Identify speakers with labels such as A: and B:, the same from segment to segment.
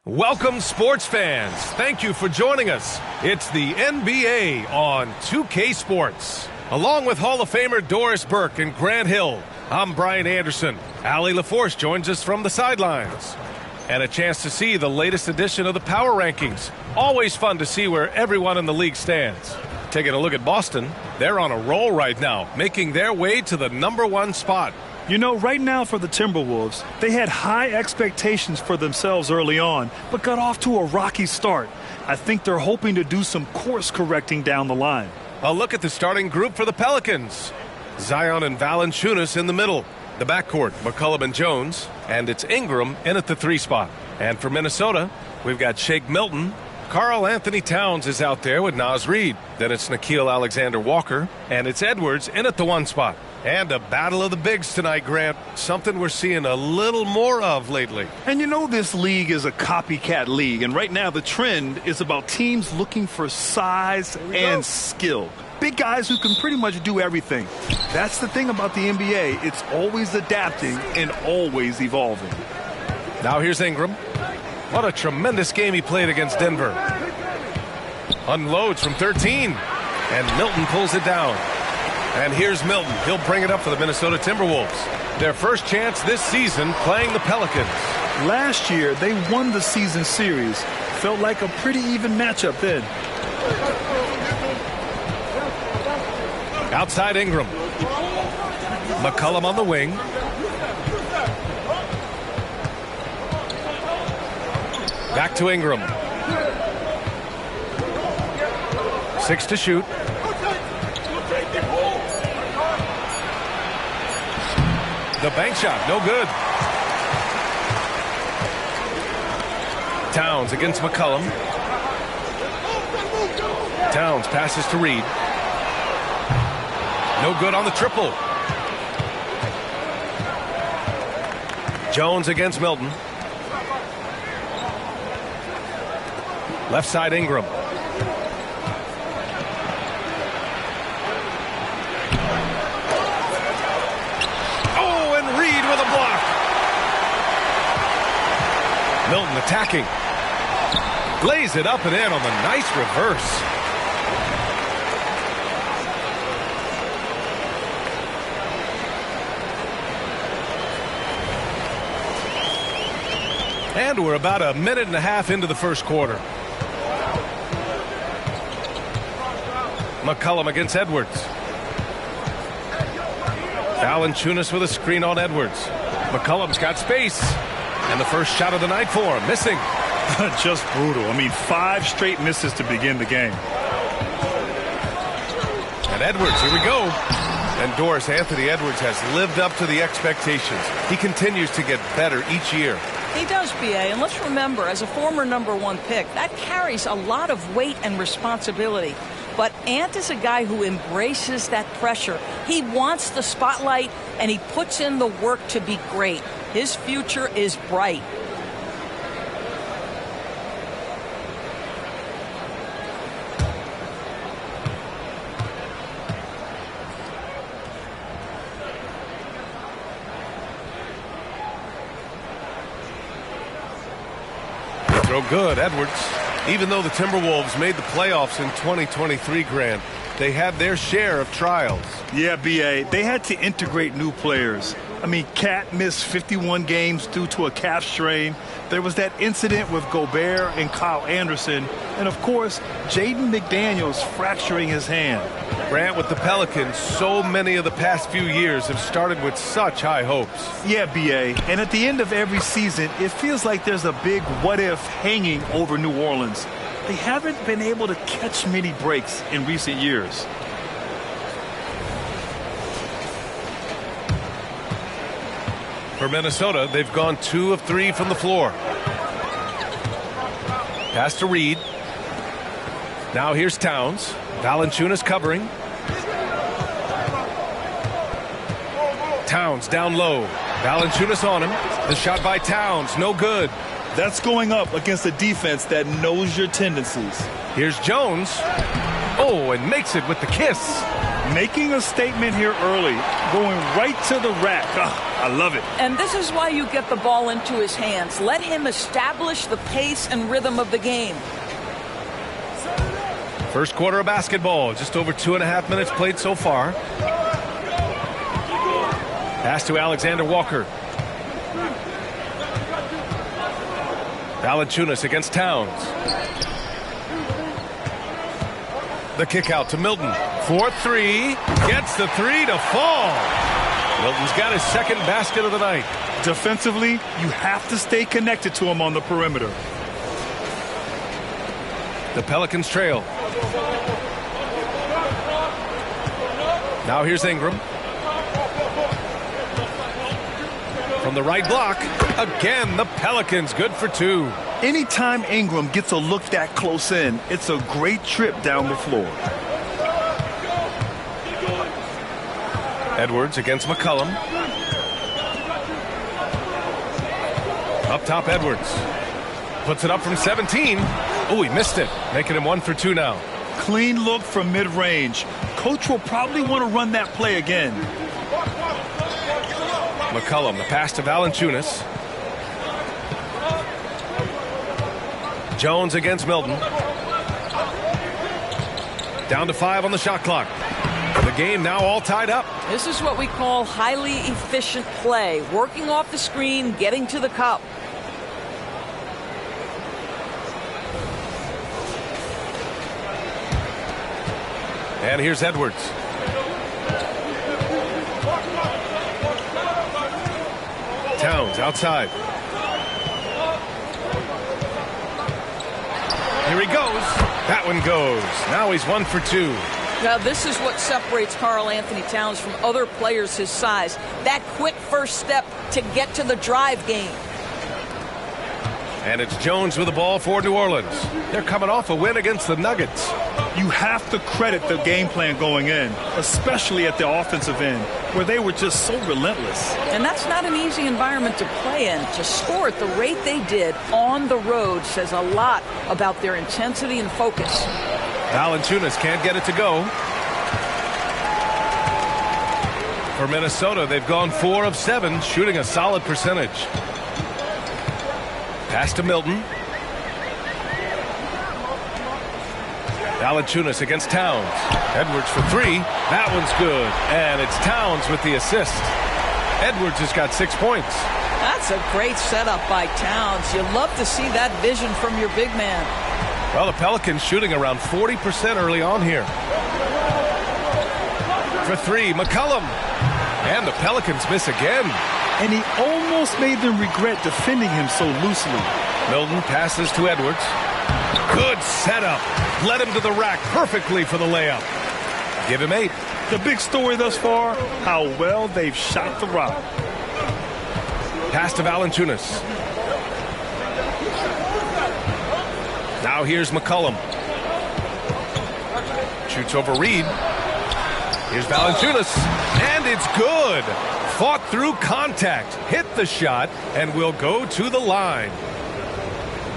A: Welcome, sports fans. Thank you for joining us. It's the NBA on 2K Sports. Along with Hall of Famer Doris Burke and Grant Hill, I'm Brian Anderson. Allie LaForce joins us from the sidelines. And a chance to see the latest edition of the Power Rankings. Always fun to see where everyone in the league stands. Taking a look at Boston, they're on a roll right now, making their way to the #1 spot.
B: You know, right now for the Timberwolves, they had high expectations for themselves early on, but got off to a rocky start. I think they're hoping to do some course correcting down the line.
A: A look at the starting group for the Pelicans. Zion and Valanciunas in the middle. The backcourt, McCollum and Jones, and it's Ingram in at the 3 spot. And for Minnesota, we've got Shake Milton. Karl Anthony Towns is out there with Naz Reid. Then it's Nickeil Alexander-Walker, and it's Edwards in at the 1 spot. And a battle of the bigs tonight, Grant. Something we're seeing a little more of lately.
B: And you know this league is a copycat league, and right now the trend is about teams looking for size and skill. Big guys who can pretty much do everything. That's the thing about the NBA. It's always adapting and always evolving.
A: Now here's Ingram. What a tremendous game he played against Denver. Unloads from 13. And Milton pulls it down. And here's Milton. He'll bring it up for the Minnesota Timberwolves. Their first chance this season playing the Pelicans.
B: Last year, they won the season series. Felt like a pretty even matchup then.
A: Outside Ingram. McCollum on the wing. Back to Ingram. 6 to shoot. The bank shot, no good. Towns against McCollum. Towns passes to Reid. No good on the triple. Jones against Milton. Left side Ingram. Oh, and Reid with a block. Milton attacking. Lays it up and in on the nice reverse. And we're about a minute and a half into the first quarter. McCollum against Edwards. Valanciunas with a screen on Edwards. McCollum's got space. And the first shot of the night for him. Missing.
B: Just brutal. I mean, 5 straight misses to begin the game.
A: And Edwards, here we go. And Doris, Anthony Edwards has lived up to the expectations. He continues to get better each year.
C: He does, B.A., and let's remember, as a former #1 pick, that carries a lot of weight and responsibility. But Ant is a guy who embraces that pressure. He wants the spotlight, and he puts in the work to be great. His future is bright.
A: Throw good, Edwards. Even though the Timberwolves made the playoffs in 2023, Grant, they had their share of trials.
B: Yeah, B.A., they had to integrate new players. I mean, Cat missed 51 games due to a calf strain. There was that incident with Gobert and Kyle Anderson. And, of course, Jaden McDaniels fracturing his hand.
A: Grant, with the Pelicans, so many of the past few years have started with such high hopes.
B: Yeah, B.A., and at the end of every season, it feels like there's a big what-if hanging over New Orleans. They haven't been able to catch many breaks in recent years.
A: For Minnesota, they've gone 2 of 3 from the floor. Pass to Reid. Now here's Towns. Valanciunas covering. Towns down low. Valanciunas on him. The shot by Towns, no good.
B: That's going up against a defense that knows your tendencies.
A: Here's Jones. Oh, and makes it with the kiss.
B: Making a statement here early, going right to the rack. I love it.
C: And this is why you get the ball into his hands. Let him establish the pace and rhythm of the game.
A: First quarter of basketball, just over 2.5 minutes played so far. Pass to Alexander Walker. Valanciunas against Towns. The kick out to Milton. 4-3. Gets the three to fall. Milton's got his second basket of the night.
B: Defensively, you have to stay connected to him on the perimeter.
A: The Pelicans trail. Now here's Ingram. From the right block. Again, the Pelicans good for two.
B: Anytime Ingram gets a look that close in, it's a great trip down the floor.
A: Edwards against McCollum. Up top, Edwards. Puts it up from 17. Oh, he missed it. Making him 1 for 2 now.
B: Clean look from mid-range. Coach will probably want to run that play again.
A: McCollum, the pass to Valanciunas. Jones against Milton. Down to 5 on the shot clock. The game now all tied up.
C: This is what we call highly efficient play. Working off the screen, getting to the cup.
A: And here's Edwards. Towns outside. Here he goes. That one goes. Now he's 1 for 2.
C: Now this is what separates Karl Anthony Towns from other players his size. That quick first step to get to the drive game.
A: And it's Jones with the ball for New Orleans. They're coming off a win against the Nuggets.
B: You have to credit the game plan going in, especially at the offensive end, where they were just so relentless.
C: And that's not an easy environment to play in. To score at the rate they did on the road says a lot about their intensity and focus.
A: Valanciunas can't get it to go. For Minnesota, they've gone 4 of 7, shooting a solid percentage. Pass to Milton. Valanciunas against Towns. Edwards for 3. That one's good. And it's Towns with the assist. Edwards has got 6 points.
C: That's a great setup by Towns. You love to see that vision from your big man.
A: Well, the Pelicans shooting around 40% early on here. For 3, McCollum. And the Pelicans miss again.
B: And he almost made them regret defending him so loosely.
A: Milton passes to Edwards. Good setup. Led him to the rack perfectly for the layup. Give him 8.
B: The big story thus far, how well they've shot the rock.
A: Pass to Valanciunas. Now here's McCollum. Shoots over Reed. Here's Valanciunas. And it's good. Fought through contact. Hit the shot and will go to the line.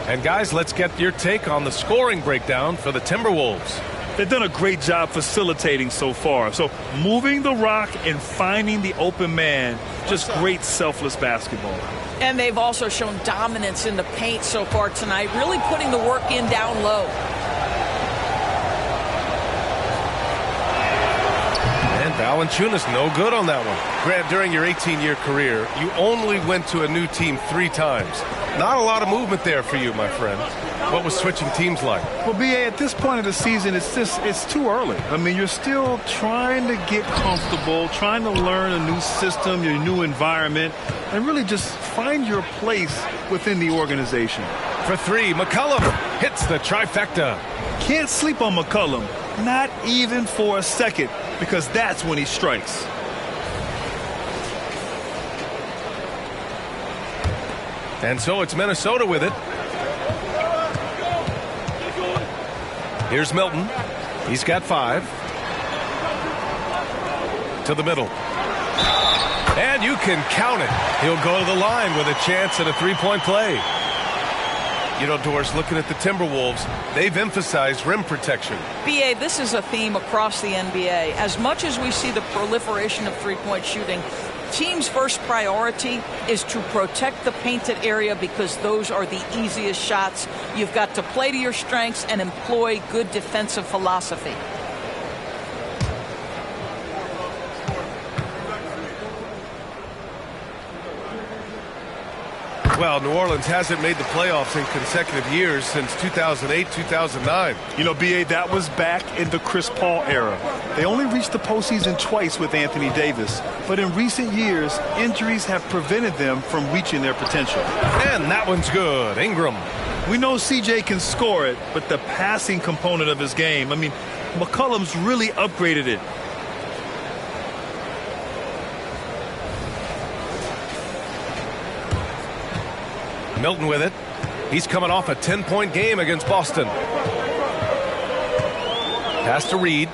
A: And guys, let's get your take on the scoring breakdown for the Timberwolves.
B: They've done a great job facilitating so far. So moving the rock and finding the open man, just great selfless basketball.
C: And they've also shown dominance in the paint so far tonight, really putting the work in down low.
A: And Valanciunas no good on that one. Grant, during your 18-year career, you only went to a new team 3 times. Not a lot of movement there for you, my friend. What was switching teams like?
B: Well, B.A., at this point of the season, it's too early. I mean, you're still trying to get comfortable, trying to learn a new system, your new environment, and really just find your place within the organization.
A: For 3, McCollum hits the trifecta.
B: Can't sleep on McCollum, not even for a second, because that's when he strikes.
A: And so it's Minnesota with it. Here's Milton. He's got 5. To the middle. And you can count it. He'll go to the line with a chance at a 3-point play. You know, Doris, looking at the Timberwolves, they've emphasized rim protection.
C: B.A., this is a theme across the NBA. As much as we see the proliferation of three-point shooting, team's first priority is to protect the painted area because those are the easiest shots. You've got to play to your strengths and employ good defensive philosophy.
A: Well, New Orleans hasn't made the playoffs in consecutive years since 2008, 2009.
B: You know, B.A., that was back in the Chris Paul era. They only reached the postseason twice with Anthony Davis. But in recent years, injuries have prevented them from reaching their potential.
A: And that one's good. Ingram.
B: We know CJ can score it, but the passing component of his game, I mean, McCollum's really upgraded it.
A: Milton with it. He's coming off a 10-point game against Boston. Pass to Reed.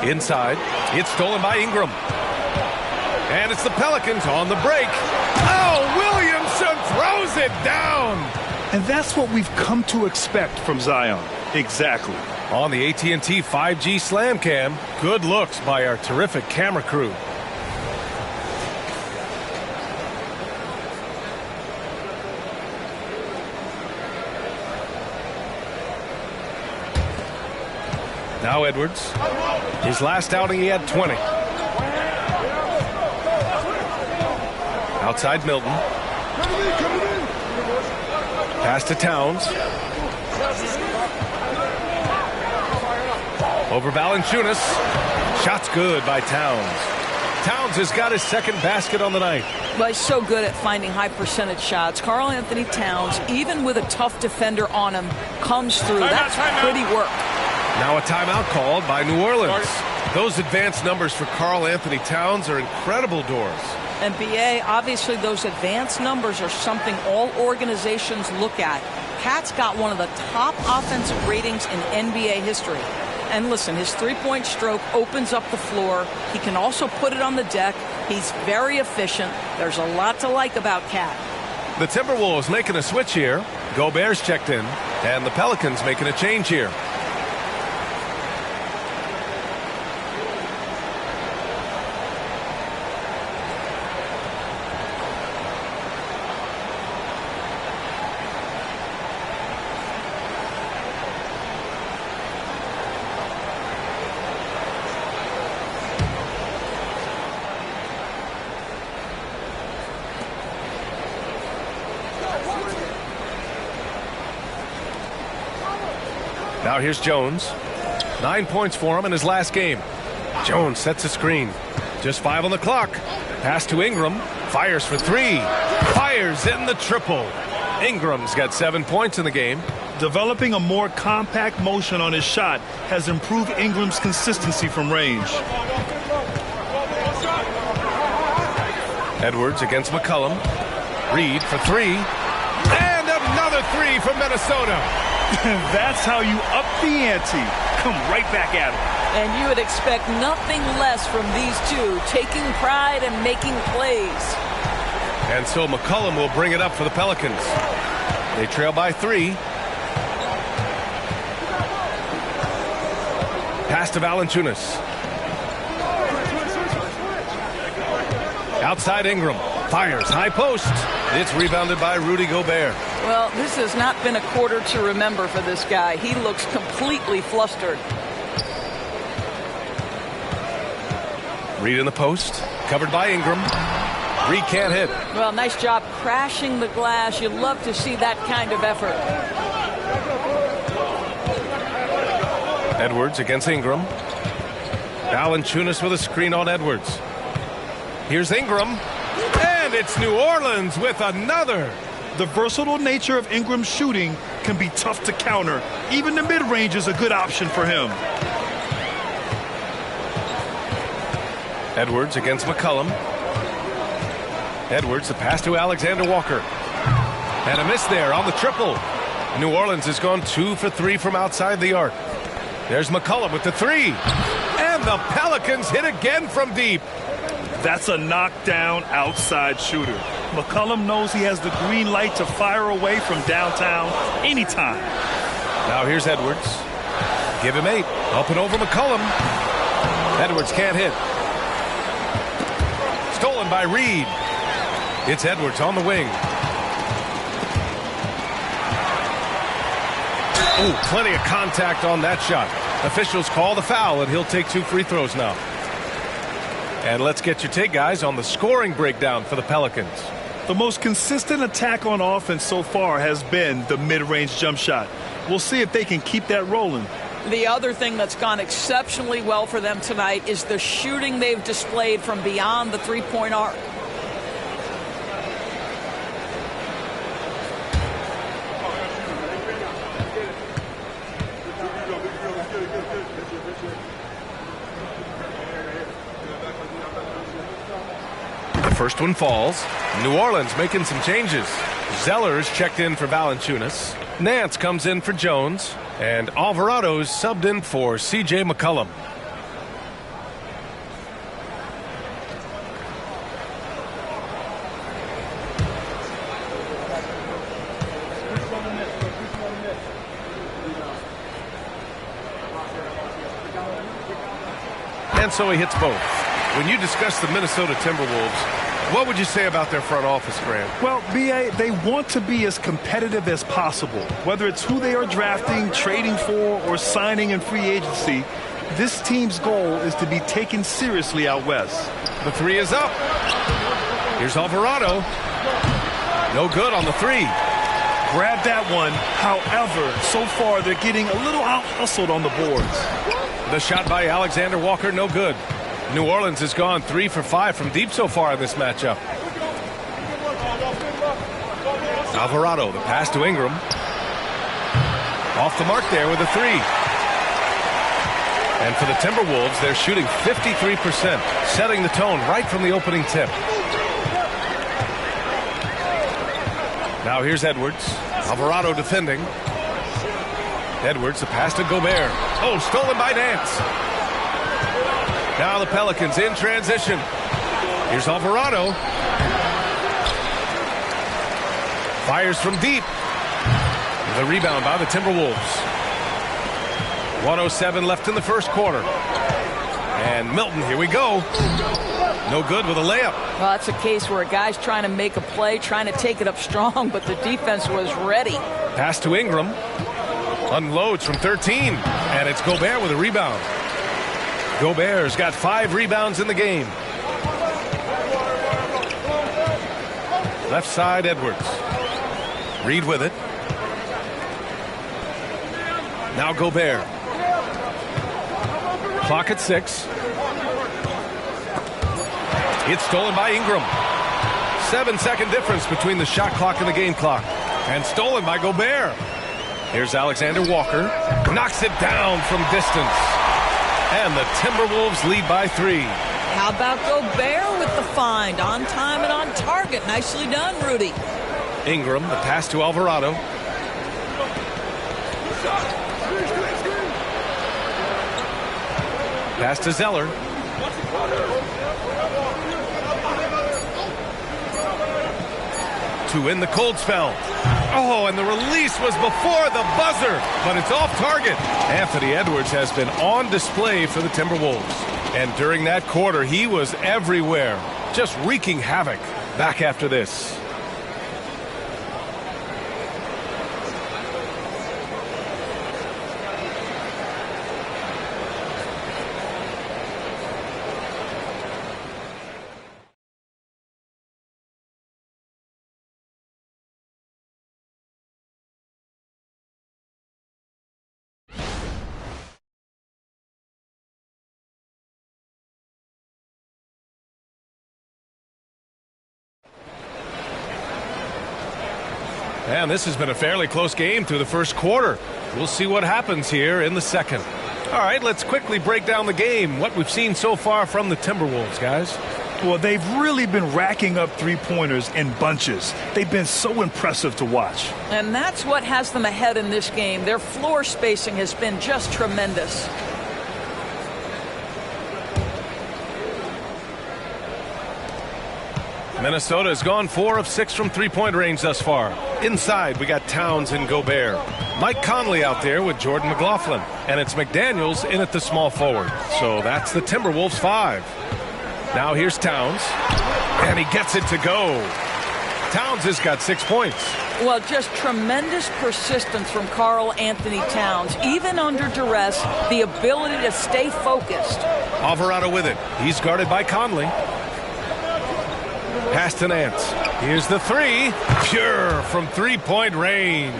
A: Inside. It's stolen by Ingram. And it's the Pelicans on the break. Oh, Williamson throws it down.
B: And that's what we've come to expect from Zion. Exactly.
A: On the AT&T 5G Slam Cam, good looks by our terrific camera crew. Now Edwards. His last outing, he had 20. Outside Milton. Pass to Towns. Over Valanciunas. Shot's good by Towns. Towns has got his second basket on the night.
C: Well, he's so good at finding high percentage shots. Karl Anthony Towns, even with a tough defender on him, comes through. That's pretty work.
A: Now a timeout called by New Orleans. Those advanced numbers for Karl Anthony Towns are incredible, Doris.
C: And B.A., obviously those advanced numbers are something all organizations look at. Cat's got one of the top offensive ratings in NBA history. And listen, his three-point stroke opens up the floor. He can also put it on the deck. He's very efficient. There's a lot to like about Cat.
A: The Timberwolves making a switch here. Gobert's checked in. And the Pelicans making a change here. Now here's Jones. 9 points for him in his last game. Jones sets a screen. Just 5 on the clock. Pass to Ingram. Fires for 3. Fires in the triple. Ingram's got 7 points in the game.
B: Developing a more compact motion on his shot has improved Ingram's consistency from range.
A: Edwards against McCollum. Reed for 3. And another 3 from Minnesota.
B: That's how you up the ante. Come right back at him.
C: And you would expect nothing less from these two, taking pride and making plays.
A: And so McCollum will bring it up for the Pelicans. They trail by 3. Pass to Valanciunas. Outside Ingram. Fires. High post. It's rebounded by Rudy Gobert.
C: Well, this has not been a quarter to remember for this guy. He looks completely flustered.
A: Reed in the post. Covered by Ingram. Reed can't hit.
C: Well, nice job crashing the glass. You love to see that kind of effort.
A: Edwards against Ingram. Valanciunas with a screen on Edwards. Here's Ingram. And it's New Orleans with another.
B: The versatile nature of Ingram's shooting can be tough to counter. Even the mid-range is a good option for him.
A: Edwards against McCollum. Edwards, the pass to Alexander Walker. And a miss there on the triple. New Orleans has gone 2 for 3 from outside the arc. There's McCollum with the 3. And the Pelicans hit again from deep.
B: That's a knockdown outside shooter. McCollum knows he has the green light to fire away from downtown anytime.
A: Now here's Edwards. Give him 8. Up and over McCollum. Edwards can't hit. Stolen by Reed. It's Edwards on the wing. Ooh, plenty of contact on that shot. Officials call the foul, and he'll take 2 free throws now. And let's get your take, guys, on the scoring breakdown for the Pelicans.
B: The most consistent attack on offense so far has been the mid-range jump shot. We'll see if they can keep that rolling.
C: The other thing that's gone exceptionally well for them tonight is the shooting they've displayed from beyond the three-point arc.
A: The first one falls. New Orleans making some changes. Zeller's checked in for Valanciunas. Nance comes in for Jones. And Alvarado's subbed in for C.J. McCollum. And so he hits both. When you discuss the Minnesota Timberwolves, what would you say about their front office, Grant?
B: Well, B.A., they want to be as competitive as possible. Whether it's who they are drafting, trading for, or signing in free agency, this team's goal is to be taken seriously out west.
A: The 3 is up. Here's Alvarado. No good on the 3.
B: Grab that one. However, so far they're getting a little out-hustled on the boards.
A: The shot by Alexander Walker, no good. New Orleans has gone 3 for 5 from deep so far in this matchup. Alvarado, the pass to Ingram. Off the mark there with a 3. And for the Timberwolves, they're shooting 53%, setting the tone right from the opening tip. Now here's Edwards. Alvarado defending. Edwards, the pass to Gobert. Oh, stolen by Nance. Now the Pelicans in transition. Here's Alvarado. Fires from deep. The rebound by the Timberwolves. 1:07 left in the first quarter. And Milton, here we go. No good with a layup.
C: Well, that's a case where a guy's trying to make a play, trying to take it up strong, but the defense was ready.
A: Pass to Ingram. Unloads from 13. And it's Gobert with a rebound. Gobert's got 5 rebounds in the game. Left side, Edwards. Reed with it. Now Gobert. Clock at 6. It's stolen by Ingram. 7-second difference between the shot clock and the game clock. And stolen by Gobert. Here's Alexander Walker. Knocks it down from distance. And the Timberwolves lead by 3.
C: How about Gobert with the find? On time and on target. Nicely done, Rudy.
A: Ingram, the pass to Alvarado. Pass to Zeller. To win the cold spell. Oh, and the release was before the buzzer, but it's off target. Anthony Edwards has been on display for the Timberwolves. And during that quarter, he was everywhere, just wreaking havoc. Back after this. And this has been a fairly close game through the first quarter. We'll see what happens here in the second. All right, let's quickly break down the game, what we've seen so far from the Timberwolves, guys.
B: Well, they've really been racking up three-pointers in bunches. They've been so impressive to watch.
C: And that's what has them ahead in this game. Their floor spacing has been just tremendous.
A: Minnesota has gone 4 of 6 from three-point range thus far. Inside, we got Towns and Gobert. Mike Conley out there with Jordan McLaughlin. And it's McDaniels in at the small forward. So that's the Timberwolves 5. Now here's Towns. And he gets it to go. Towns has got 6 points.
C: Well, just tremendous persistence from Karl Anthony Towns. Even under duress, the ability to stay focused.
A: Alvarado with it. He's guarded by Conley. Pass to Nance. Here's the 3. Pure from three-point range.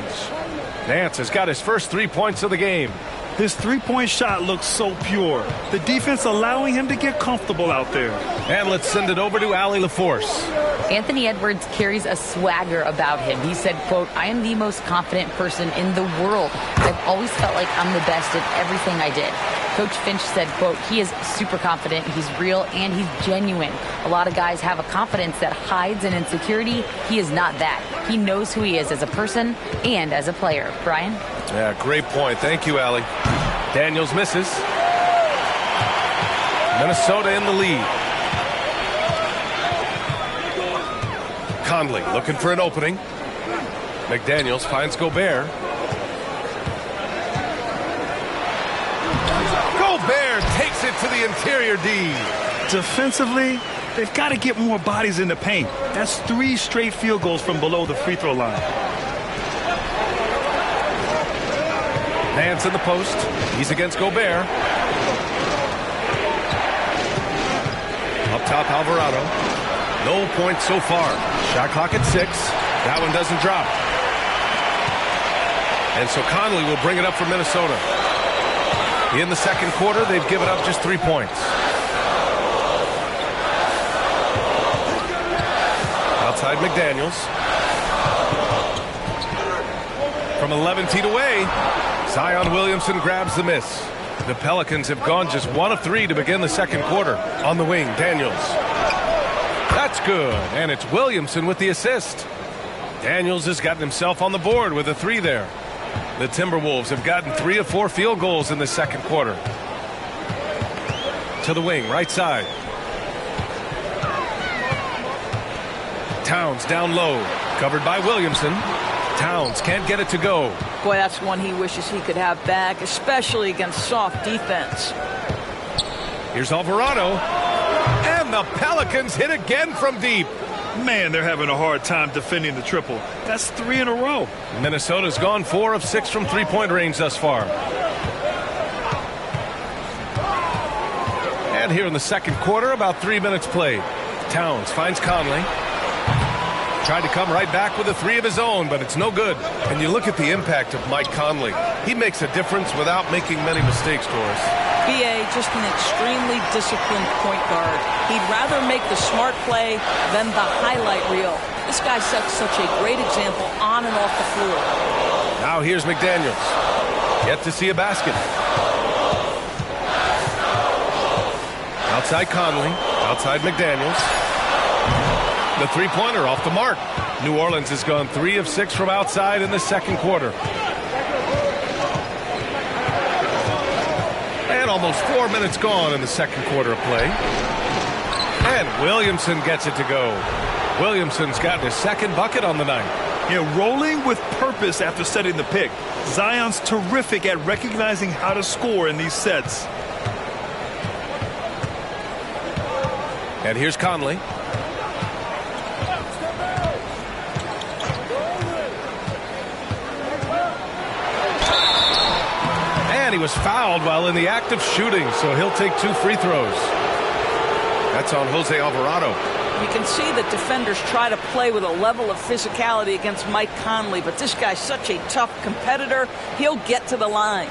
A: Nance has got his first 3 points of the game.
B: His three-point shot looks so pure. The defense allowing him to get comfortable out there.
A: And let's send it over to Allie LaForce.
D: Anthony Edwards carries a swagger about him. He said, quote, "I am the most confident person in the world. I've always felt like I'm the best at everything I did." Coach Finch said, quote, "He is super confident, he's real, and he's genuine. A lot of guys have a confidence that hides an insecurity. He is not that. He knows who he is as a person and as a player." Brian?
A: Yeah, great point. Thank you, Allie. Daniels misses. Minnesota in the lead. Conley looking for an opening. McDaniels finds Gobert. Gobert takes it to the interior D.
B: Defensively, they've got to get more bodies in the paint. That's 3 straight field goals from below the free throw line.
A: Nance in the post. He's against Gobert. Up top, Alvarado. No points so far. Shot clock at 6. That one doesn't drop. And so Conley will bring it up for Minnesota. In the second quarter, they've given up just 3 points. Outside McDaniels. From 11 feet away, Zion Williamson grabs the miss. The Pelicans have gone just 1 of 3 to begin the second quarter. On the wing, Daniels. That's good, and it's Williamson with the assist. Daniels has gotten himself on the board with a 3 there. The Timberwolves have gotten 3 of 4 field goals in the second quarter. To the wing, right side. Towns down low, covered by Williamson. Towns can't get it to go.
C: Boy, that's one he wishes he could have back, especially against soft defense.
A: Here's Alvarado. And the Pelicans hit again from deep.
B: Man, they're having a hard time defending the triple. That's 3 in a row.
A: Minnesota's gone 4 of 6 from three-point range thus far. And here in the second quarter, about 3 minutes played. Towns finds Conley. Tried to come right back with a 3 of his own, but it's no good. And you look at the impact of Mike Conley. He makes a difference without making many mistakes, Doris.
C: B.A. just an extremely disciplined point guard. He'd rather make the smart play than the highlight reel. This guy sets such a great example on and off the floor.
A: Now here's McDaniels. Yet to see a basket. Outside Conley. Outside McDaniels. The three-pointer off the mark. New Orleans has gone 3 of 6 from outside in the second quarter. And almost 4 minutes gone in the second quarter of play. And Williamson gets it to go. Williamson's gotten his second bucket on the night.
B: Yeah, rolling with purpose after setting the pick. Zion's terrific at recognizing how to score in these sets.
A: And here's Conley. And he was fouled while in the act of shooting, so he'll take 2 free throws. That's on Jose Alvarado.
C: You can see that defenders try to play with a level of physicality against Mike Conley, but this guy's such a tough competitor, he'll get to the line.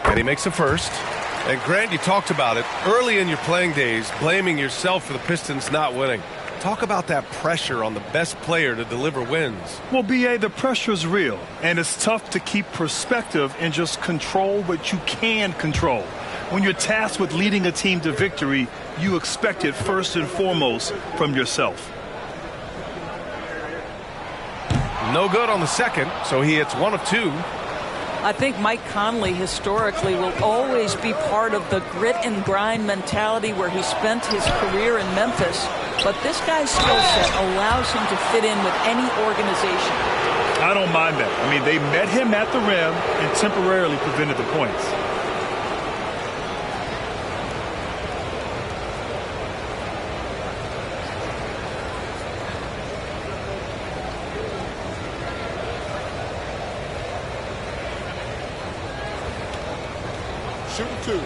A: And he makes the first. And Grant, you talked about it early in your playing days, blaming yourself for the Pistons not winning. Talk about that pressure on the best player to deliver wins.
B: Well, B.A., the pressure is real, and it's tough to keep perspective and just control what you can control. When you're tasked with leading a team to victory, you expect it first and foremost from yourself.
A: No good on the second, so he hits 1 of 2.
C: I think Mike Conley historically will always be part of the grit and grind mentality where he spent his career in Memphis. But this guy's skill set allows him to fit in with any organization.
B: I don't mind that. I mean, they met him at the rim and temporarily prevented the points.
E: Shooting 2.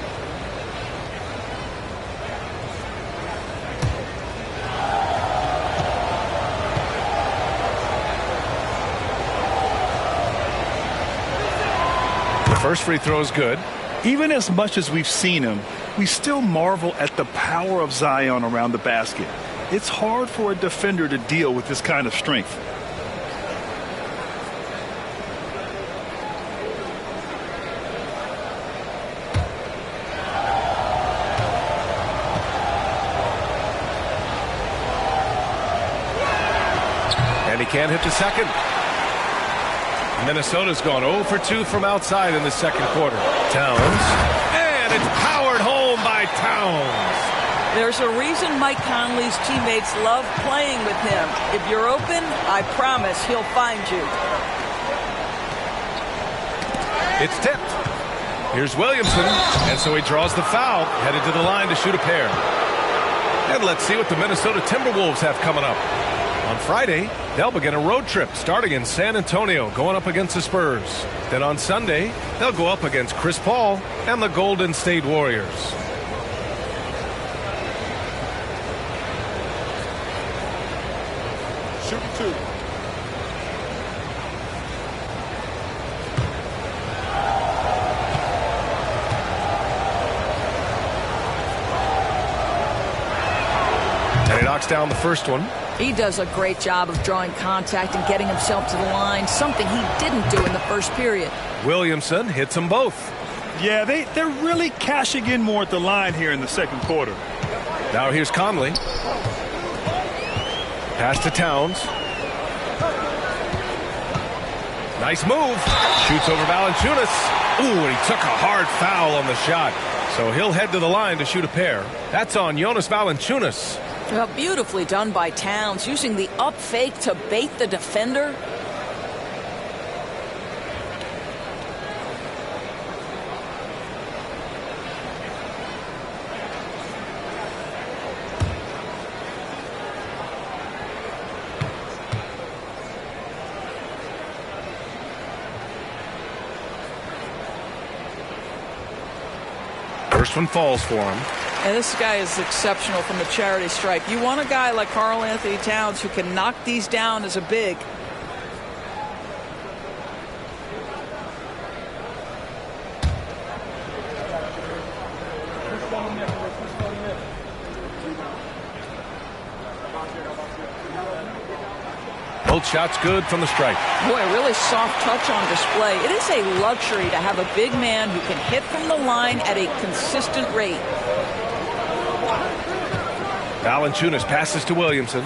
A: The first free throw is good.
B: Even as much as we've seen him, we still marvel at the power of Zion around the basket. It's hard for a defender to deal with this kind of strength.
A: And he can't hit the second. Minnesota's gone 0 for 2 from outside in the second quarter. Towns. And it's powered home by Towns.
C: There's a reason Mike Conley's teammates love playing with him. If you're open, I promise he'll find you.
A: It's tipped. Here's Williamson. And so he draws the foul, headed to the line to shoot a pair. And let's see what the Minnesota Timberwolves have coming up. On Friday, they'll begin a road trip starting in San Antonio, going up against the Spurs. Then on Sunday, they'll go up against Chris Paul and the Golden State Warriors.
E: Shooting 2.
A: And he knocks down the first one.
C: He does a great job of drawing contact and getting himself to the line, something he didn't do in the first period.
A: Williamson hits them both.
B: Yeah, they're really cashing in more at the line here in the second quarter.
A: Now here's Conley. Pass to Towns. Nice move. Shoots over Valanciunas. Ooh, and he took a hard foul on the shot. So he'll head to the line to shoot a pair. That's on Jonas Valanciunas.
C: Well, beautifully done by Towns, using the up fake to bait the defender.
A: First one falls for him.
C: And this guy is exceptional from the charity stripe. You want a guy like Karl Anthony Towns who can knock these down as a big.
A: Both shots good from the stripe.
C: Boy, a really soft touch on display. It is a luxury to have a big man who can hit from the line at a consistent rate.
A: Valanciunas passes to Williamson.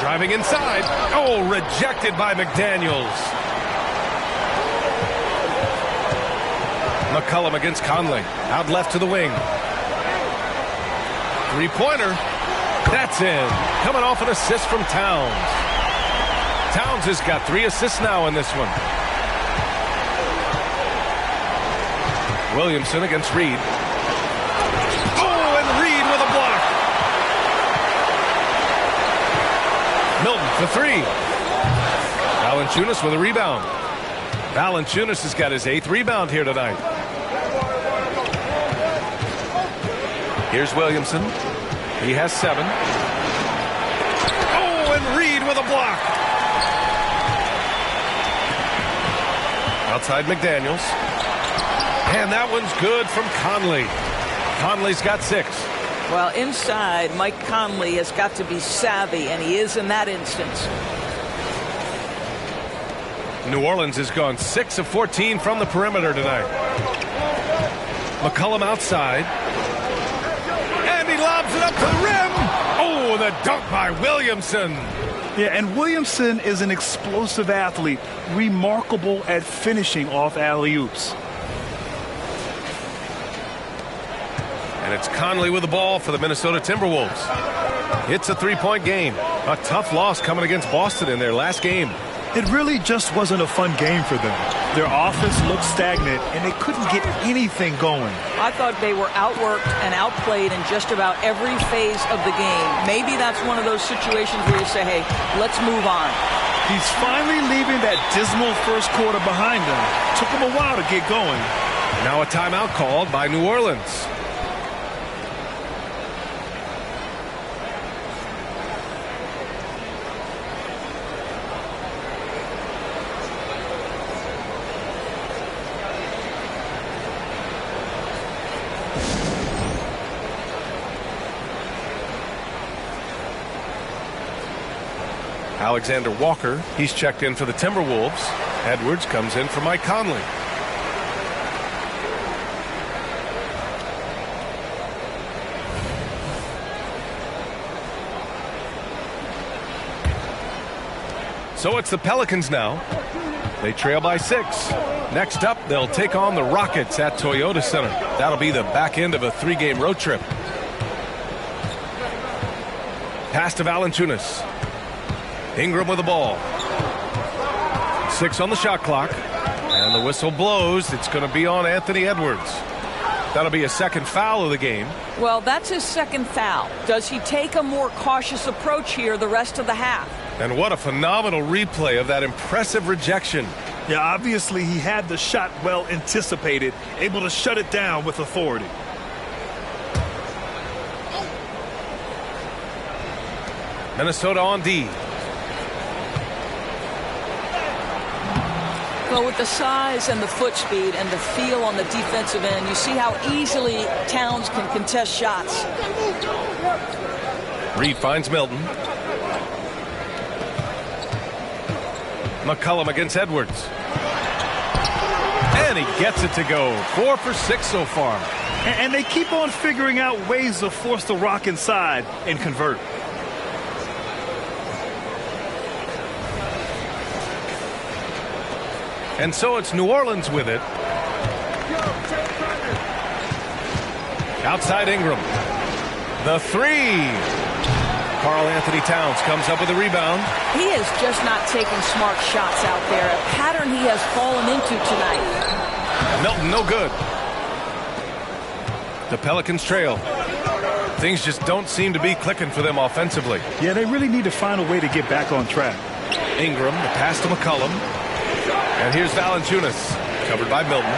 A: Driving inside. Oh, rejected by McDaniels. McCollum against Conley. Out left to the wing. Three-pointer. That's in. Coming off an assist from Towns. Towns has got 3 assists now in this one. Williamson against Reed. Oh, and Reed with a block. Milton for 3. Valanciunas with a rebound. Valanciunas has got his 8th rebound here tonight. Here's Williamson. He has 7. Oh, and Reed with a block. Outside McDaniels. And that one's good from Conley. Conley's got 6.
C: Well, inside, Mike Conley has got to be savvy, and he is in that instance.
A: New Orleans has gone 6 of 14 from the perimeter tonight. McCollum outside. And he lobs it up to the rim. Oh, the dunk by Williamson.
B: Yeah, and Williamson is an explosive athlete, remarkable at finishing off alley-oops.
A: And it's Conley with the ball for the Minnesota Timberwolves. It's a three-point game. A tough loss coming against Boston in their last game.
B: It really just wasn't a fun game for them. Their offense looked stagnant, and they couldn't get anything going.
C: I thought they were outworked and outplayed in just about every phase of the game. Maybe that's one of those situations where you say, hey, let's move on.
B: He's finally leaving that dismal first quarter behind him. Took him a while to get going.
A: Now a timeout called by New Orleans. Alexander Walker, he's checked in for the Timberwolves. Edwards comes in for Mike Conley. So it's the Pelicans now. They trail by 6. Next up, they'll take on the Rockets at Toyota Center. That'll be the back end of a 3-game road trip. Pass to Valanciunas. Ingram with the ball. 6 on the shot clock. And the whistle blows. It's going to be on Anthony Edwards. That'll be a second foul of the game.
C: Well, that's his second foul. Does he take a more cautious approach here the rest of the half?
A: And what a phenomenal replay of that impressive rejection.
B: Yeah, obviously he had the shot well anticipated, able to shut it down with authority.
A: Minnesota on D.
C: Well, with the size and the foot speed and the feel on the defensive end, you see how easily Towns can contest shots.
A: Reed finds Milton. McCollum against Edwards. And he gets it to go. 4 for 6 so far.
B: And they keep on figuring out ways to force the Rock inside and convert.
A: And so it's New Orleans with it. Outside Ingram. The 3. Karl Anthony Towns comes up with a rebound.
C: He is just not taking smart shots out there. A pattern he has fallen into tonight.
A: Milton, no good. The Pelicans trail. Things just don't seem to be clicking for them offensively.
B: Yeah, they really need to find a way to get back on track.
A: Ingram, the pass to McCollum. And here's Valanciunas, covered by Milton.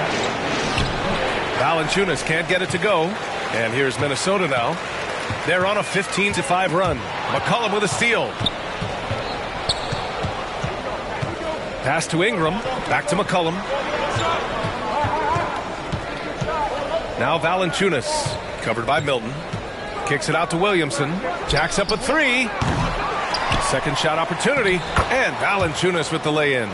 A: Valanciunas can't get it to go. And here's Minnesota now. They're on a 15-5 run. McCollum with a steal. Pass to Ingram. Back to McCollum. Now Valanciunas, covered by Milton. Kicks it out to Williamson. Jacks up a 3. Second shot opportunity. And Valanciunas with the lay-in.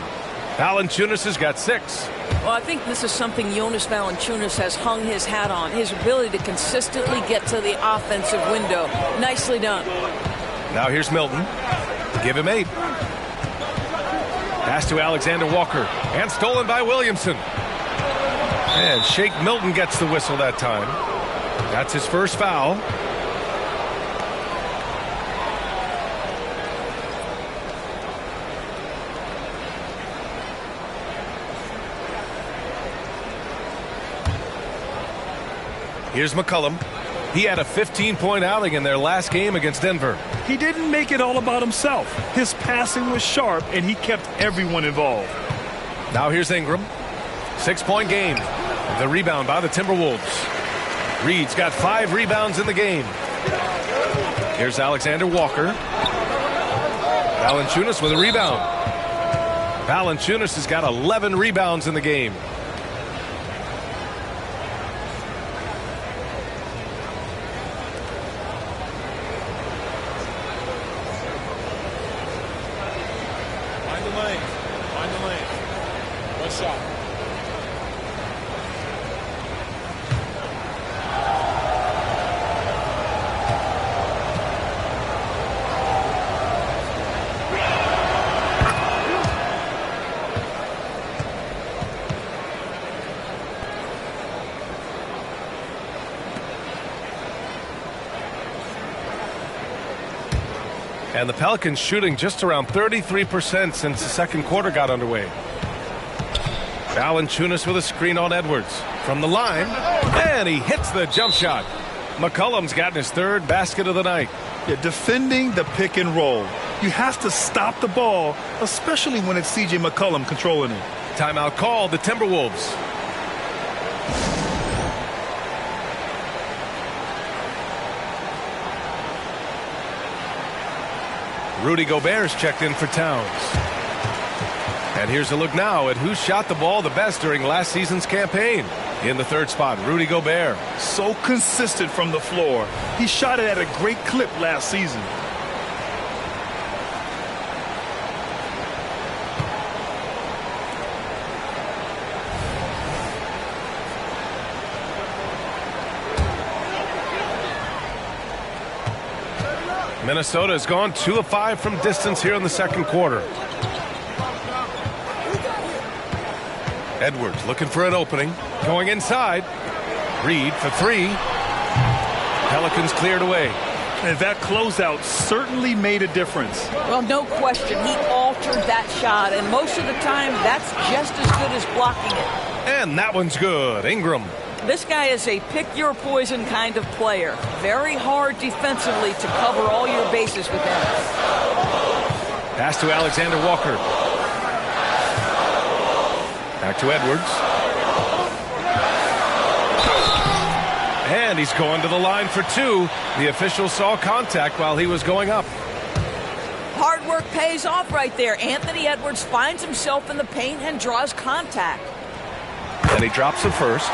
A: Valanciunas has got 6.
C: Well, I think this is something Jonas Valanciunas has hung his hat on. His ability to consistently get to the offensive window. Nicely done.
A: Now here's Milton. Give him 8. Pass to Alexander Walker. And stolen by Williamson. And Shake Milton gets the whistle that time. That's his first foul. Here's McCollum. He had a 15-point outing in their last game against Denver.
B: He didn't make it all about himself. His passing was sharp, and he kept everyone involved.
A: Now here's Ingram. 6-point game. The rebound by the Timberwolves. Reed's got 5 rebounds in the game. Here's Alexander Walker. Valanciunas with a rebound. Valanciunas has got 11 rebounds in the game. And the Pelicans shooting just around 33% since the second quarter got underway. Valanciunas with a screen on Edwards. From the line, and he hits the jump shot. McCollum's gotten his third basket of the night.
B: Yeah, defending the pick and roll. You have to stop the ball, especially when it's C.J. McCollum controlling it.
A: Timeout called, the Timberwolves. Rudy Gobert's checked in for Towns. And here's a look now at who shot the ball the best during last season's campaign. In the third spot, Rudy Gobert.
B: So consistent from the floor. He shot it at a great clip last season.
A: Minnesota has gone 2 of 5 from distance here in the second quarter. Edwards looking for an opening. Going inside. Reed for 3. Pelicans cleared away.
B: And that closeout certainly made a difference.
C: Well, no question. He altered that shot, and most of the time, that's just as good as blocking it.
A: And that one's good. Ingram.
C: This guy is a pick-your-poison kind of player. Very hard defensively to cover all your bases with him.
A: Pass to Alexander Walker. Back to Edwards. And he's going to the line for 2. The official saw contact while he was going up.
C: Hard work pays off right there. Anthony Edwards finds himself in the paint and draws contact.
A: And he drops the first.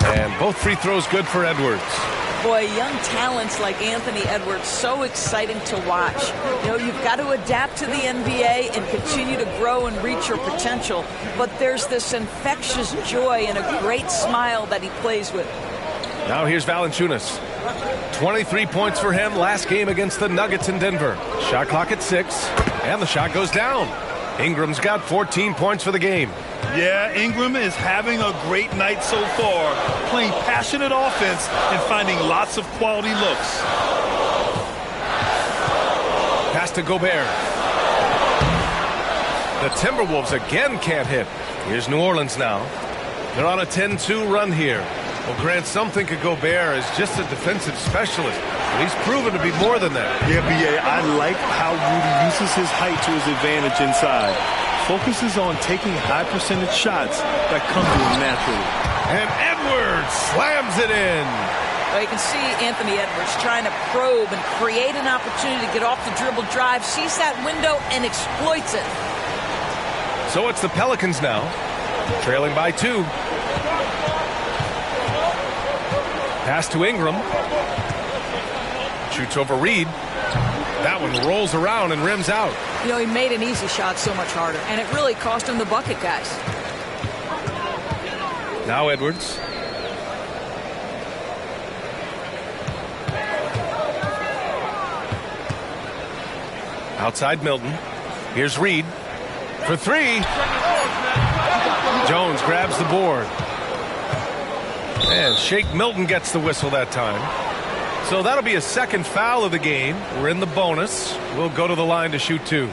A: And both free throws good for Edwards.
C: Boy, young talents like Anthony Edwards, so exciting to watch. You know, you've got to adapt to the NBA and continue to grow and reach your potential. But there's this infectious joy and a great smile that he plays with.
A: Now here's Valanciunas. 23 points for him last game against the Nuggets in Denver. Shot clock at 6, and the shot goes down. Ingram's got 14 points for the game.
B: Yeah, Ingram is having a great night so far, playing passionate offense and finding lots of quality looks.
A: Pass to Gobert. The Timberwolves again can't hit. Here's New Orleans now. They're on a 10-2 run here. Well, Grant, some think of Gobert as just a defensive specialist, but he's proven to be more than that.
B: Yeah, B.A., I like how Rudy uses his height to his advantage inside. Focuses on taking high percentage shots that come to him naturally.
A: And Edwards slams it in.
C: Well, you can see Anthony Edwards trying to probe and create an opportunity to get off the dribble drive, sees that window and exploits it.
A: So it's the Pelicans now, trailing by 2. Pass to Ingram. Shoots over Reed. That one rolls around and rims out.
C: You know, he made an easy shot so much harder, and it really cost him the bucket, guys.
A: Now Edwards. Outside Milton. Here's Reed for 3. Jones grabs the board. And Shake Milton gets the whistle that time. So that'll be a second foul of the game. We're in the bonus. We'll go to the line to shoot 2.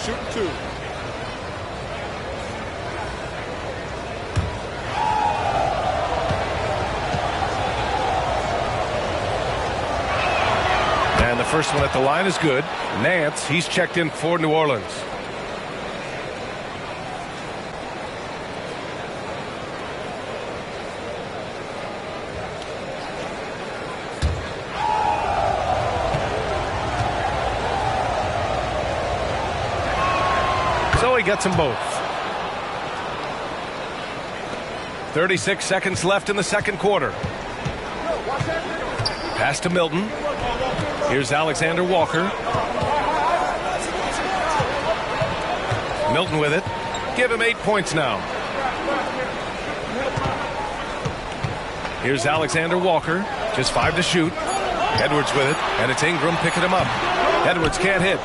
B: Shoot 2.
A: And the first one at the line is good. Nance, he's checked in for New Orleans. So he gets them both. 36 seconds left in the second quarter. Pass to Milton. Here's Alexander Walker. Milton with it. Give him 8 points now. Here's Alexander Walker. Just 5 to shoot. Edwards with it. And it's Ingram picking him up. Edwards can't hit.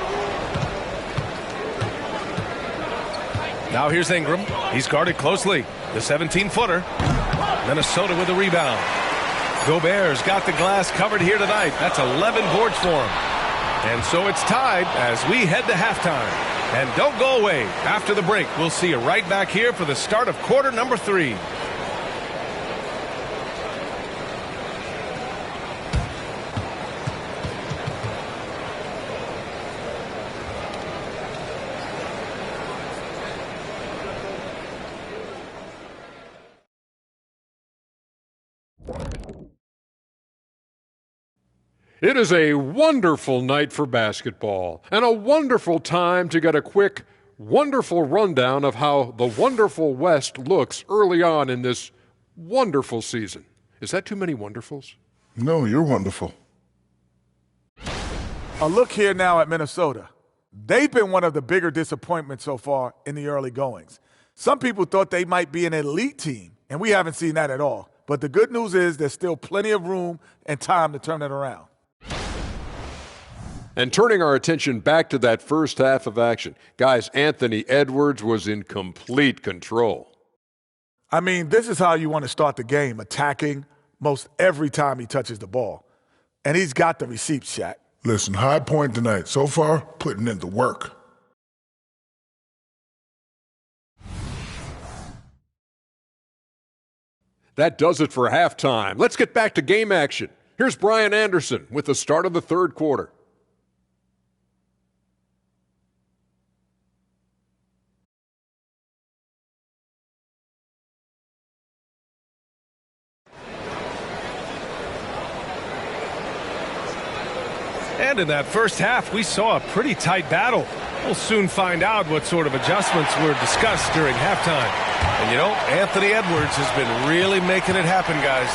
A: Now here's Ingram. He's guarded closely. The 17-footer. Minnesota with a rebound. Gobert's got the glass covered here tonight. That's 11 boards for him. And so it's tied as we head to halftime. And don't go away. After the break, we'll see you right back here for the start of quarter number 3.
E: It is a wonderful night for basketball and a wonderful time to get a quick, wonderful rundown of how the wonderful West looks early on in this wonderful season. Is that too many wonderfuls?
F: No, you're wonderful.
G: A look here now at Minnesota. They've been one of the bigger disappointments so far in the early goings. Some people thought they might be an elite team, and we haven't seen that at all. But the good news is there's still plenty of room and time to turn it around.
E: And turning our attention back to that first half of action, guys, Anthony Edwards was in complete control.
G: I mean, this is how you want to start the game, attacking most every time he touches the ball. And he's got the receipts, Shaq.
F: Listen, high point tonight. So far, putting in the work.
E: That does it for halftime. Let's get back to game action. Here's Brian Anderson with the start of the third quarter.
A: And in that first half, we saw a pretty tight battle. We'll soon find out what sort of adjustments were discussed during halftime. And you know, Anthony Edwards has been really making it happen, guys.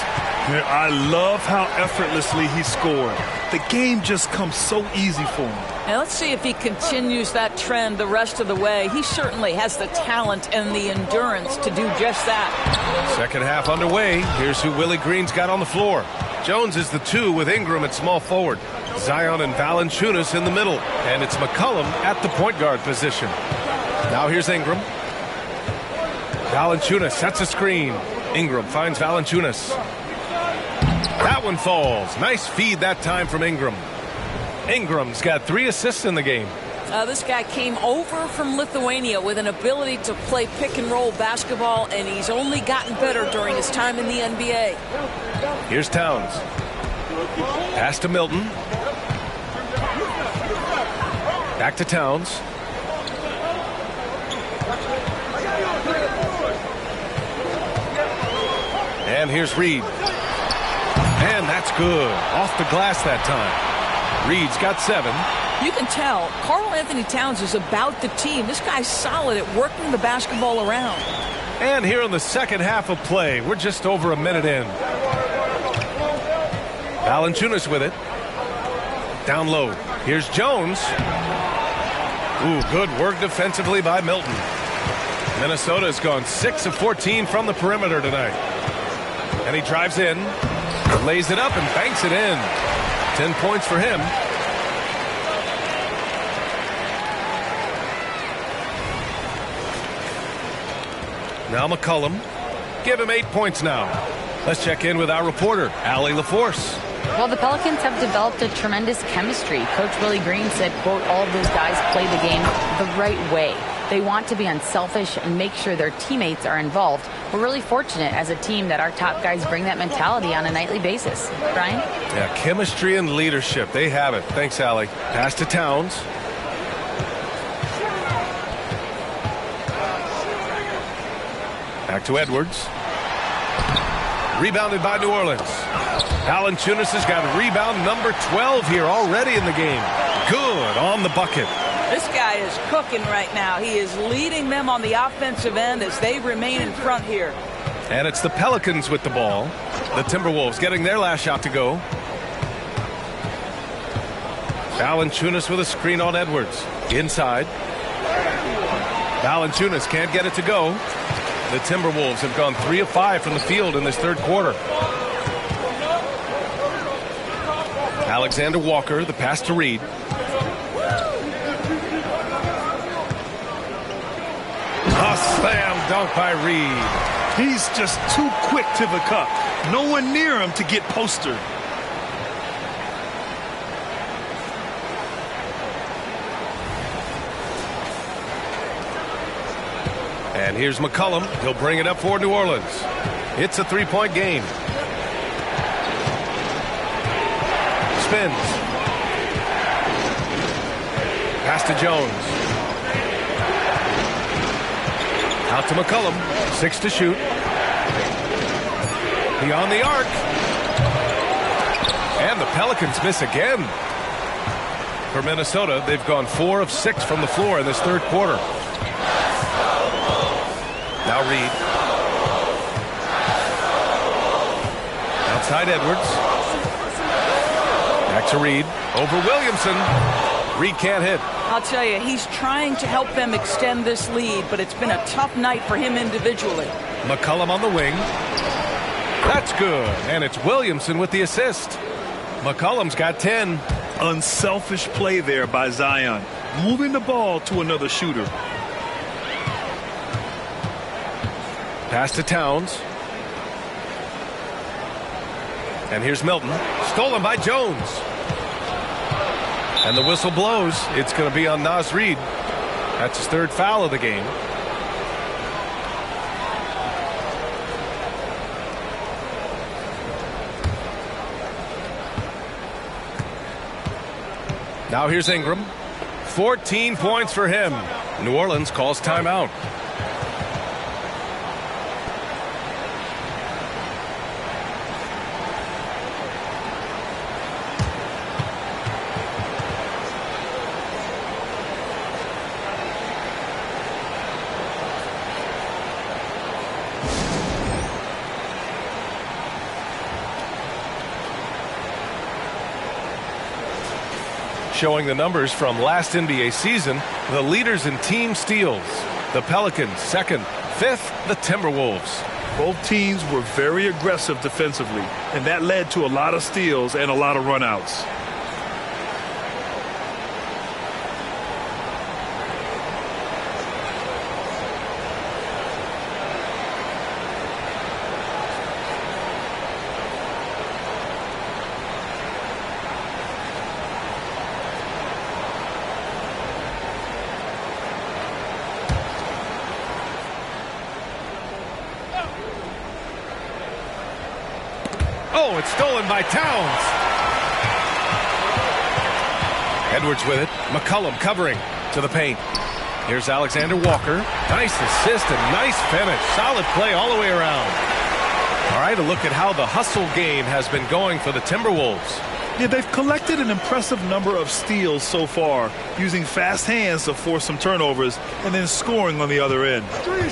B: Yeah, I love how effortlessly he scored. The game just comes so easy for him.
C: And let's see if he continues that trend the rest of the way. He certainly has the talent and the endurance to do just that.
A: Second half underway. Here's who Willie Green's got on the floor. Jones is the 2 with Ingram at small forward. Zion and Valanciunas in the middle. And it's McCollum at the point guard position. Now here's Ingram. Valanciunas sets a screen. Ingram finds Valanciunas. That one falls. Nice feed that time from Ingram. Ingram's got 3 assists in the game.
C: This guy came over from Lithuania with an ability to play pick and roll basketball, and he's only gotten better during his time in the NBA.
A: Here's Towns. Pass to Milton. Back to Towns. And here's Reed. And that's good. Off the glass that time. Reed's got 7.
C: You can tell Karl Anthony Towns is about the team. This guy's solid at working the basketball around.
A: And here in the second half of play, we're just over a minute in. Valanciunas with it. Down low. Here's Jones. Ooh, good work defensively by Milton. Minnesota's gone 6 of 14 from the perimeter tonight. And he drives in, lays it up, and banks it in. 10 points for him. Now McCollum. Give him 8 points now. Let's check in with our reporter, Allie LaForce.
D: Well, the Pelicans have developed a tremendous chemistry. Coach Willie Green said, quote, all of those guys play the game the right way. They want to be unselfish and make sure their teammates are involved. We're really fortunate as a team that our top guys bring that mentality on a nightly basis. Brian?
A: Yeah, chemistry and leadership. They have it. Thanks, Allie. Pass to Towns. Back to Edwards. Rebounded by New Orleans. Valanciunas has got rebound number 12 here already in the game. Good on the bucket.
C: This guy is cooking right now. He is leading them on the offensive end as they remain in front here.
A: And it's the Pelicans with the ball. The Timberwolves getting their last shot to go. Valanciunas with a screen on Edwards. Inside. Valanciunas can't get it to go. The Timberwolves have gone 3 of 5 from the field in this third quarter. Alexander Walker, the pass to Reed. A slam dunk by Reed.
B: He's just too quick to the cup. No one near him to get postered.
A: And here's McCollum. He'll bring it up for New Orleans. It's a 3-point game. Spins. Pass to Jones. Out to McCollum. 6 to shoot. Beyond the arc. And the Pelicans miss again. For Minnesota, they've gone 4 of 6 from the floor in this third quarter. Now Reed. Outside Edwards. Back to Reed. Over Williamson. Reed can't hit.
C: I'll tell you, he's trying to help them extend this lead, but it's been a tough night for him individually.
A: McCollum on the wing. That's good. And it's Williamson with the assist. McCollum's got 10.
B: Unselfish play there by Zion. Moving the ball to another shooter.
A: Pass to Towns. And here's Milton. Stolen by Jones. And the whistle blows. It's going to be on Naz Reid. That's his third foul of the game. Now here's Ingram. 14 points for him. New Orleans calls timeout. Showing the numbers from last NBA season, the leaders in team steals. The Pelicans second, fifth, the Timberwolves.
B: Both teams were very aggressive defensively, and that led to a lot of steals and a lot of runouts.
A: Oh, it's stolen by Towns. Edwards with it. McCollum covering to the paint. Here's Alexander Walker. Nice assist and nice finish. Solid play all the way around. All right, a look at how the hustle game has been going for the Timberwolves.
B: Yeah, they've collected an impressive number of steals so far, using fast hands to force some turnovers and then scoring on the other end.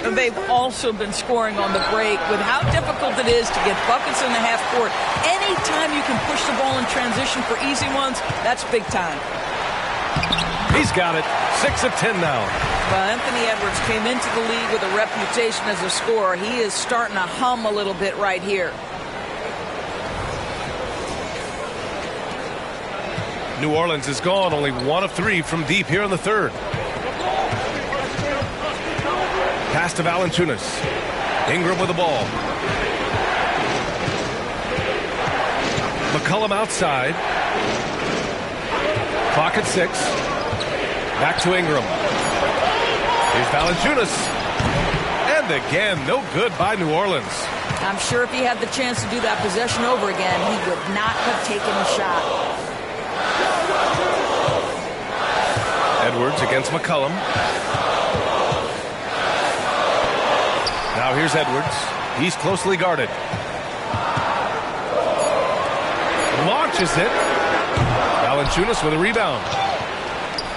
C: And they've also been scoring on the break with how difficult it is to get buckets in the half court. Anytime you can push the ball in transition for easy ones, that's big time.
A: He's got it. 6 of 10 now.
C: Well, Anthony Edwards came into the league with a reputation as a scorer. He is starting to hum a little bit right here.
A: New Orleans is gone only 1 of 3 from deep here in the third. Pass to Valanciunas. Ingram with the ball. McCollum outside. Clock at 6. Back to Ingram. Here's Valanciunas. And again, no good by New Orleans.
C: I'm sure if he had the chance to do that possession over again, he would not have taken the shot.
A: Edwards against McCollum. Now here's Edwards. He's closely guarded. Launches it. Valanciunas with a rebound.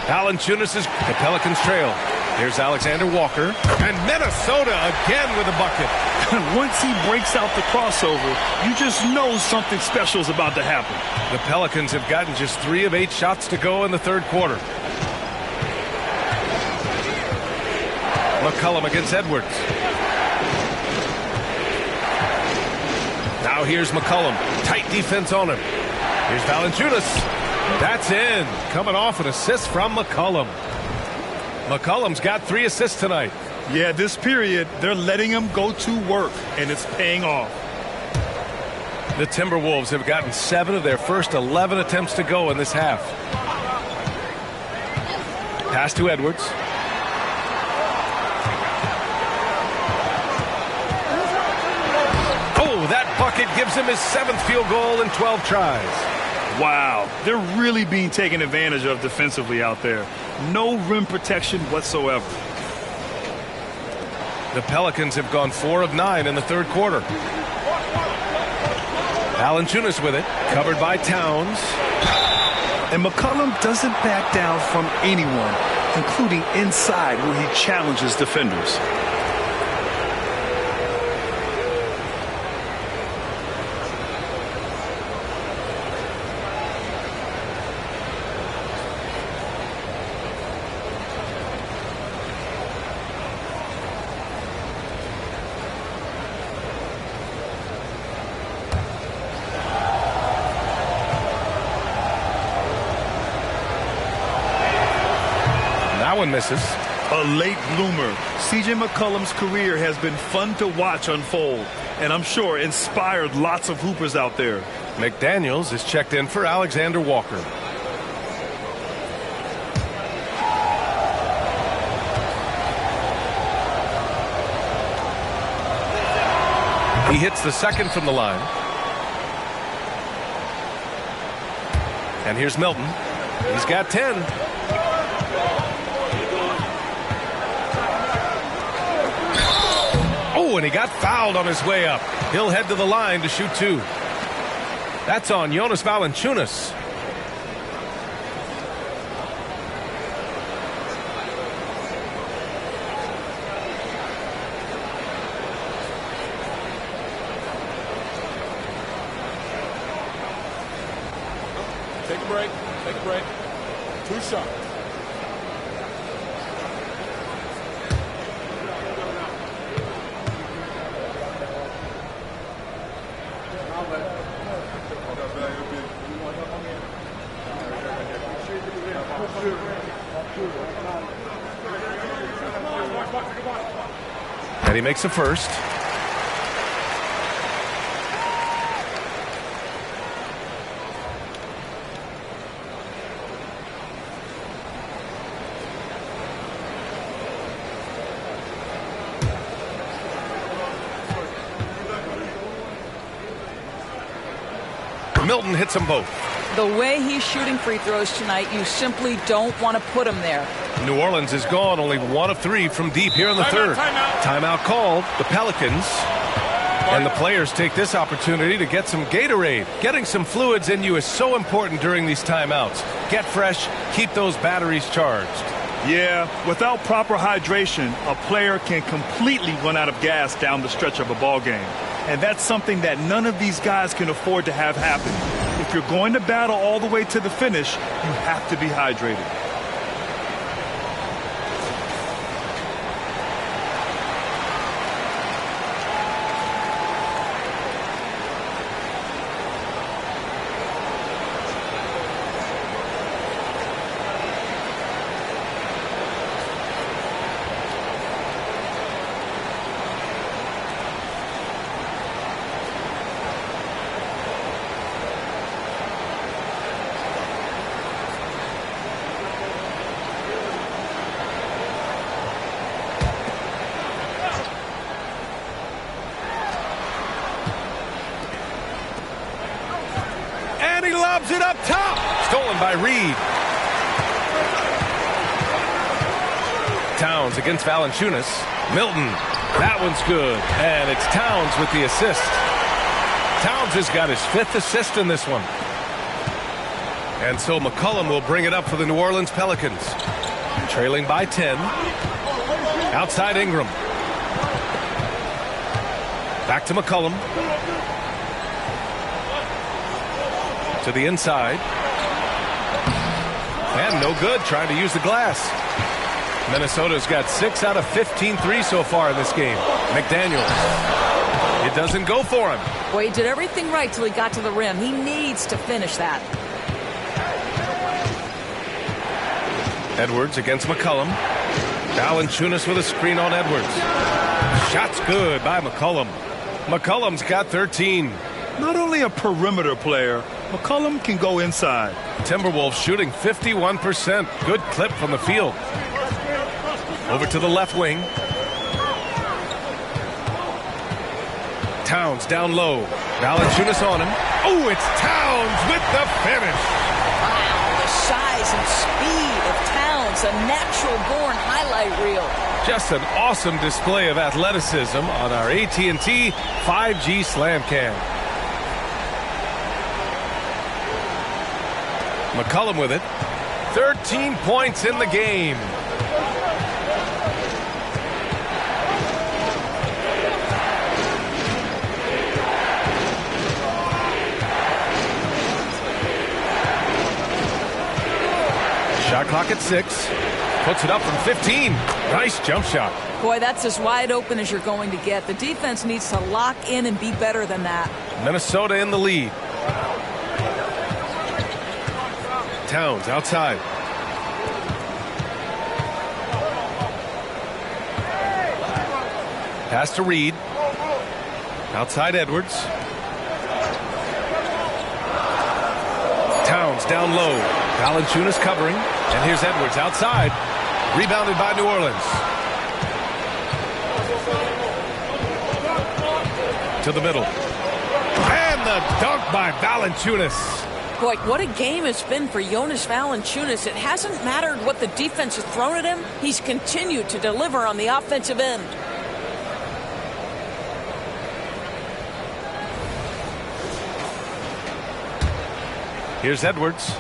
A: Valanciunas is the Pelicans trail. Here's Alexander Walker. And Minnesota again with a bucket.
B: And once he breaks out the crossover, you just know something special is about to happen.
A: The Pelicans have gotten just 3 of 8 shots to go in the third quarter. McCollum against Edwards. Now here's McCollum. Tight defense on him. Here's Valanciunas. That's in. Coming off an assist from McCollum. McCollum's got 3 assists tonight.
B: Yeah, this period, they're letting him go to work, and it's paying off.
A: The Timberwolves have gotten 7 of their first 11 attempts to go in this half. Pass to Edwards. Oh, that bucket gives him his 7th field goal in 12 tries.
B: Wow, they're really being taken advantage of defensively out there. No rim protection whatsoever.
A: The Pelicans have gone 4 of 9 in the third quarter. Valanciunas with it, covered by Towns.
B: And McCollum doesn't back down from anyone, including inside where he challenges defenders.
A: That one misses.
B: A late bloomer. C.J. McCollum's career has been fun to watch unfold, and I'm sure inspired lots of hoopers out there.
A: McDaniels is checked in for Alexander Walker. He hits the second from the line. And here's Milton. He's got 10. Oh, and he got fouled on his way up. He'll head to the line to shoot 2. That's on Jonas Valanciunas.
E: Take a break. Take a break. 2 shots.
A: And he makes a first. Milton hits them both.
C: The way he's shooting free throws tonight, you simply don't want to put him there.
A: New Orleans is gone, only 1 of 3 from deep here in the third. Timeout called. The Pelicans. And the players take this opportunity to get some Gatorade. Getting some fluids in you is so important during these timeouts. Get fresh, keep those batteries charged.
B: Yeah, without proper hydration, a player can completely run out of gas down the stretch of a ball game. And that's something that none of these guys can afford to have happen. If you're going to battle all the way to the finish, you have to be hydrated.
A: Lobs it up top. Stolen by Reed. Towns against Valanciunas. Milton. That one's good. And it's Towns with the assist. Towns has got his 5th assist in this one. And so McCollum will bring it up for the New Orleans Pelicans. Trailing by 10. Outside Ingram. Back to McCollum. To the inside. And no good, trying to use the glass. Minnesota's got 6 out of 15 threes so far in this game. McDaniels. It doesn't go for him.
C: Well, he did everything right till he got to the rim. He needs to finish that.
A: Edwards against McCollum. Valanciunas with a screen on Edwards. Shot's good by McCollum. McCollum's got 13.
B: Not only a perimeter player, McCollum can go inside.
A: Timberwolves shooting 51%. Good clip from the field. Over to the left wing. Towns down low. Valanciunas on him. Oh, it's Towns with the finish.
C: Wow, the size and speed of Towns, a natural-born highlight reel.
A: Just an awesome display of athleticism on our AT&T 5G Slam Cam. McCollum with it. 13 points in the game. Shot clock at 6. Puts it up from 15. Nice jump shot.
C: Boy, that's as wide open as you're going to get. The defense needs to lock in and be better than that.
A: Minnesota in the lead. Towns outside. Pass to Reed. Outside Edwards. Towns down low. Valanciunas covering. And here's Edwards outside. Rebounded by New Orleans. To the middle. And the dunk by Valanciunas.
C: Boy, what a game it's been for Jonas Valanciunas. It hasn't mattered what the defense has thrown at him. He's continued to deliver on the offensive end.
A: Here's Edwards.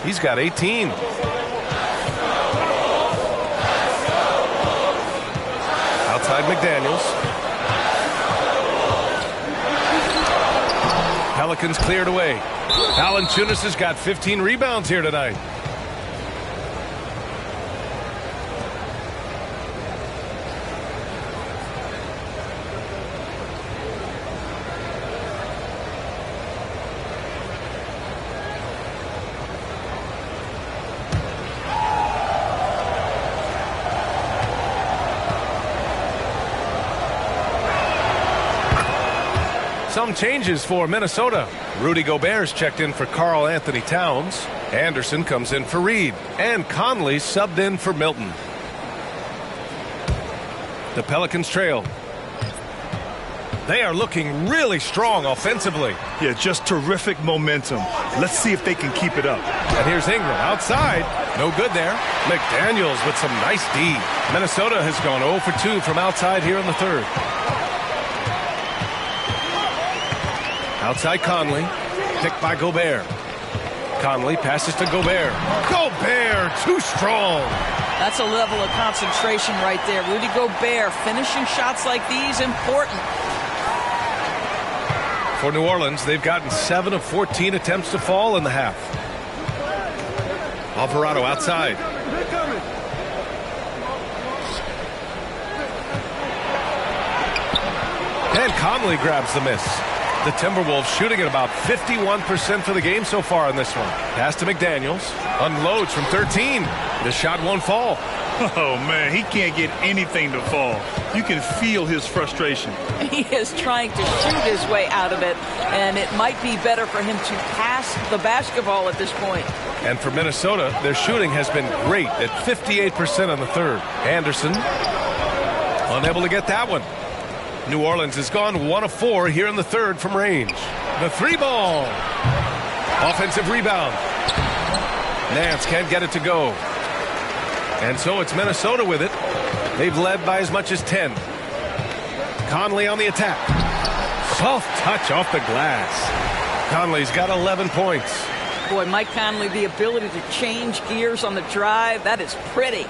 A: He's got 18. Outside McDaniels. Pelicans cleared away. Valanciunas has got 15 rebounds here tonight. Some changes for Minnesota. Rudy Gobert's checked in for Karl Anthony Towns. Anderson comes in for Reed. And Conley subbed in for Milton. The Pelicans trail. They are looking really strong offensively.
B: Yeah, just terrific momentum. Let's see if they can keep it up.
A: And here's Ingram outside. No good there. McDaniels with some nice D. Minnesota has gone 0 for 2 from outside here in the third. Outside Conley, picked by Gobert. Conley passes to Gobert. Gobert, too strong.
C: That's a level of concentration right there. Rudy Gobert finishing shots like these, important.
A: For New Orleans, they've gotten 7 of 14 attempts to fall in the half. Alvarado outside. And Conley grabs the miss. The Timberwolves shooting at about 51% for the game so far in this one. Pass to McDaniels. Unloads from 13. The shot won't fall.
B: Oh, man, he can't get anything to fall. You can feel his frustration.
C: He is trying to shoot his way out of it, and it might be better for him to pass the basketball at this point.
A: And for Minnesota, their shooting has been great at 58% on the third. Anderson unable to get that one. New Orleans has gone 1 of 4 here in the third from range. The 3-ball. Offensive rebound. Nance can't get it to go. And so it's Minnesota with it. They've led by as much as 10. Conley on the attack. Soft touch off the glass. Conley's got 11 points.
C: Boy, Mike Conley, the ability to change gears on the drive, that is pretty.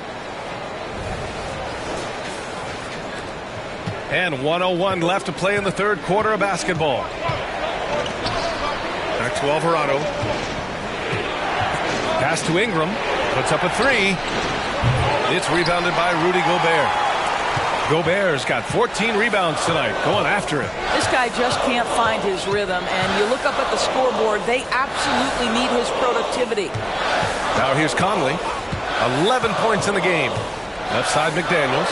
A: And 1:01 left to play in the third quarter of basketball. Back to Alvarado. Pass to Ingram. Puts up a three. It's rebounded by Rudy Gobert. Gobert's got 14 rebounds tonight, going after it.
C: This guy just can't find his rhythm, and you look up at the scoreboard, they absolutely need his productivity.
A: Now here's Conley. 11 points in the game. Left side, McDaniels.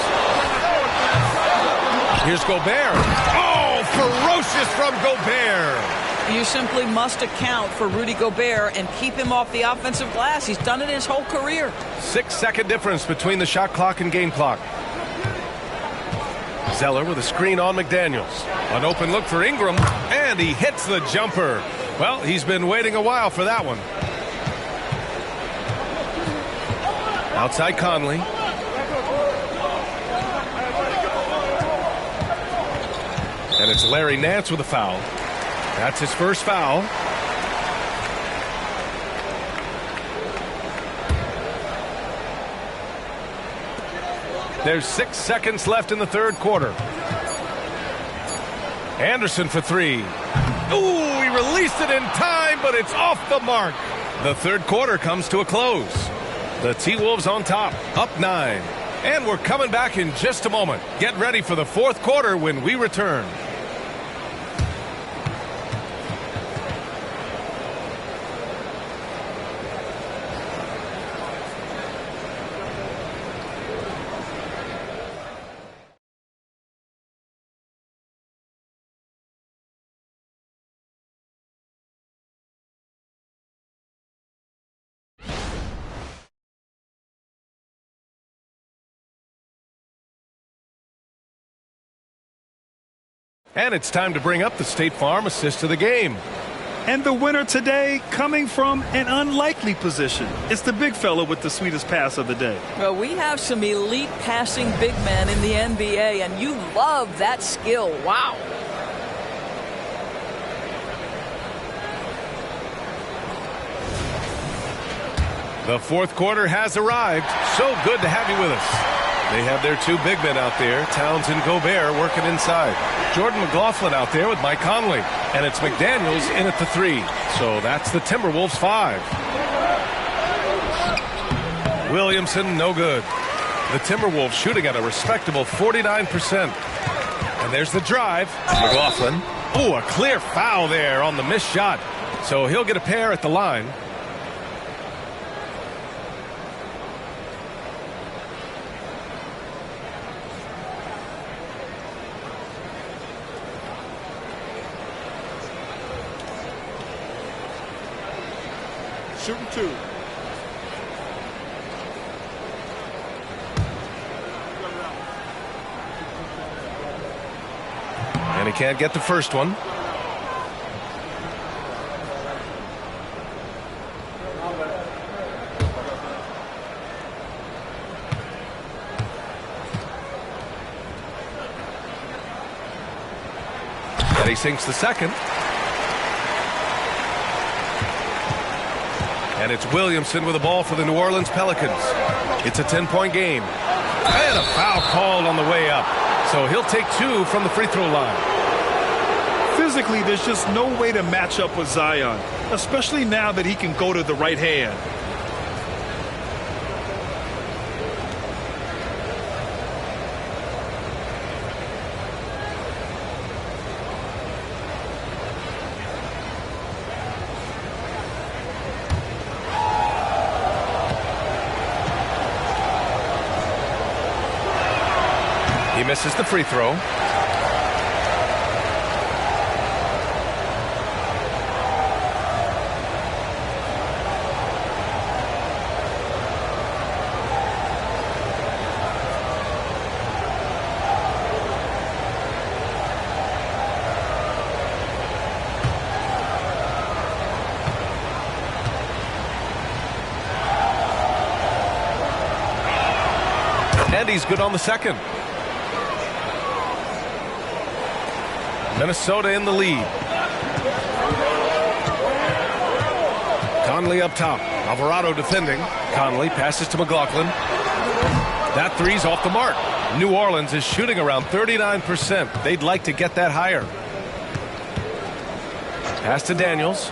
A: Here's Gobert. Oh, ferocious from Gobert.
C: You simply must account for Rudy Gobert and keep him off the offensive glass. He's done it his whole career.
A: 6-second difference between the shot clock and game clock. Zeller with a screen on McDaniels. An open look for Ingram, and he hits the jumper. Well, he's been waiting a while for that one. Outside Conley. And it's Larry Nance with a foul. That's his first foul. There's 6 seconds left in the third quarter. Anderson for three. Ooh, he released it in time, but it's off the mark. The third quarter comes to a close. The T-Wolves on top, up 9. And we're coming back in just a moment. Get ready for the fourth quarter when we return. And it's time to bring up the State Farm assist of the game.
B: And the winner today coming from an unlikely position. It's the big fella with the sweetest pass of the day.
C: Well, we have some elite passing big men in the NBA, and you love that skill. Wow.
A: The fourth quarter has arrived. So good to have you with us. They have their two big men out there, Towns and Gobert, working inside. Jordan McLaughlin out there with Mike Conley. And it's McDaniels in at the three. So that's the Timberwolves 5. Williamson, no good. The Timberwolves shooting at a respectable 49%. And there's the drive. McLaughlin. Ooh, a clear foul there on the missed shot. So he'll get a pair at the line.
E: Shooting two.
A: And he can't get the first one. And he sinks the second. And it's Williamson with the ball for the New Orleans Pelicans. It's a 10-point game. And a foul called on the way up. So he'll take two from the free throw line.
B: Physically, there's just no way to match up with Zion, especially now that he can go to the right hand.
A: He misses the free throw. And he's good on the second. Minnesota in the lead. Conley up top. Alvarado defending. Conley passes to McLaughlin. That three's off the mark. New Orleans is shooting around 39%. They'd like to get that higher. Pass to Daniels.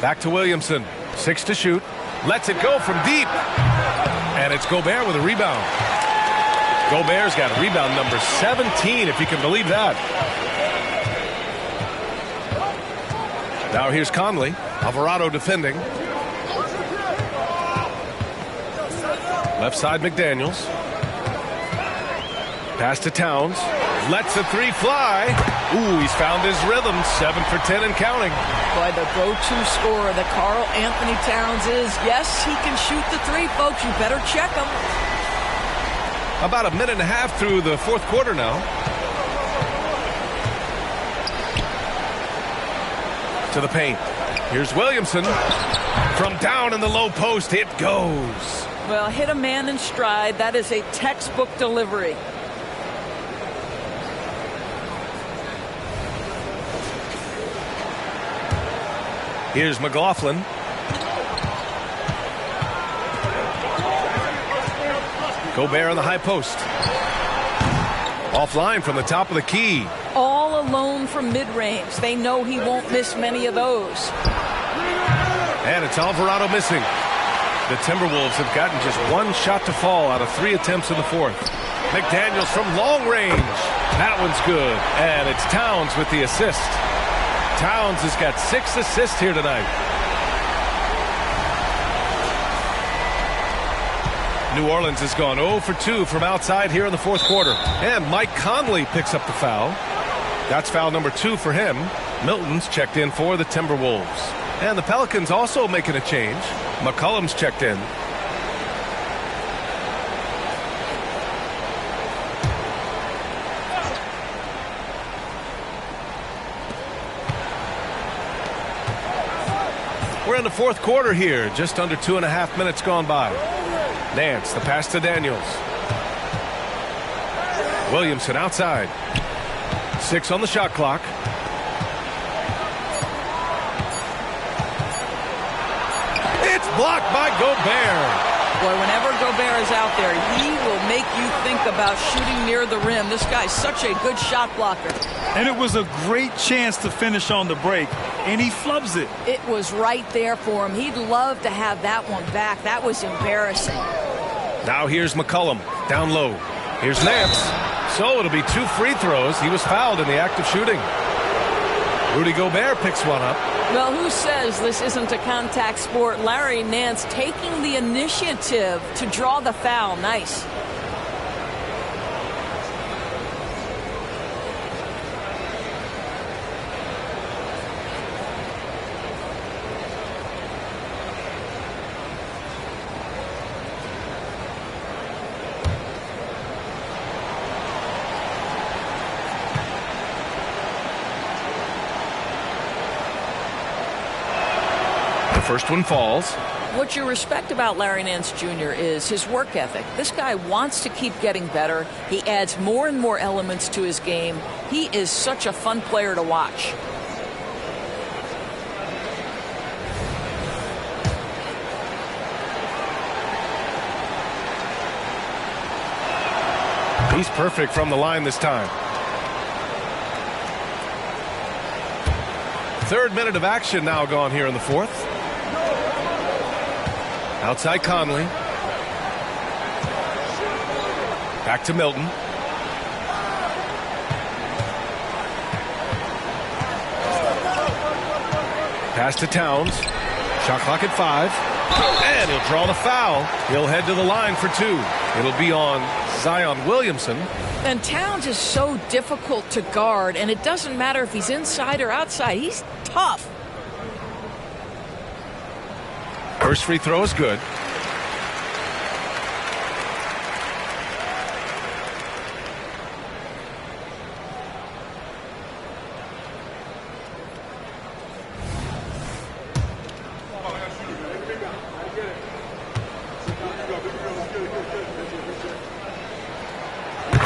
A: Back to Williamson. 6 to shoot. Lets it go from deep. And it's Gobert with a rebound. Gobert's got rebound number 17, if you can believe that. Now here's Conley. Alvarado defending. Left side McDaniels. Pass to Towns. Lets the three fly. Ooh, he's found his rhythm. 7 for 10 and counting.
C: Boy, the go-to scorer that Karl Anthony Towns is. Yes, he can shoot the three, folks. You better check him.
A: About a minute and a half through the fourth quarter now. To the paint. Here's Williamson. From down in the low post, it goes.
C: Well, hit a man in stride. That is a textbook delivery.
A: Here's McLaughlin. Gobert on the high post. Offline from the top of the key.
C: All alone from mid-range. They know he won't miss many of those.
A: And it's Alvarado missing. The Timberwolves have gotten just one shot to fall out of 3 attempts in the fourth. McDaniels from long range. That one's good. And it's Towns with the assist. Towns has got 6 assists here tonight. New Orleans has gone 0 for 2 from outside here in the fourth quarter. And Mike Conley picks up the foul. That's foul number 2 for him. Milton's checked in for the Timberwolves. And the Pelicans also making a change. McCollum's checked in. We're in the fourth quarter here. Just under 2.5 minutes gone by. Nance, the pass to Daniels. Williamson outside. 6 on the shot clock. It's blocked by Gobert.
C: Boy, whenever Gobert is out there, he will make you think about shooting near the rim. This guy's such a good shot blocker.
B: And it was a great chance to finish on the break, and he flubs it.
C: It was right there for him. He'd love to have that one back. That was embarrassing.
A: Now here's McCollum, down low. Here's Nance. So it'll be 2 free throws. He was fouled in the act of shooting. Rudy Gobert picks one up.
C: Well, who says this isn't a contact sport? Larry Nance taking the initiative to draw the foul. Nice.
A: First one falls.
C: What you respect about Larry Nance Jr. is his work ethic. This guy wants to keep getting better. He adds more and more elements to his game. He is such a fun player to watch.
A: He's perfect from the line this time. 3rd minute of action now gone here in the fourth. Outside Conley. Back to Milton. Pass to Towns. Shot clock at 5. And he'll draw the foul. He'll head to the line for 2. It'll be on Zion Williamson.
C: And Towns is so difficult to guard, and it doesn't matter if he's inside or outside. He's tough.
A: First free throw is good.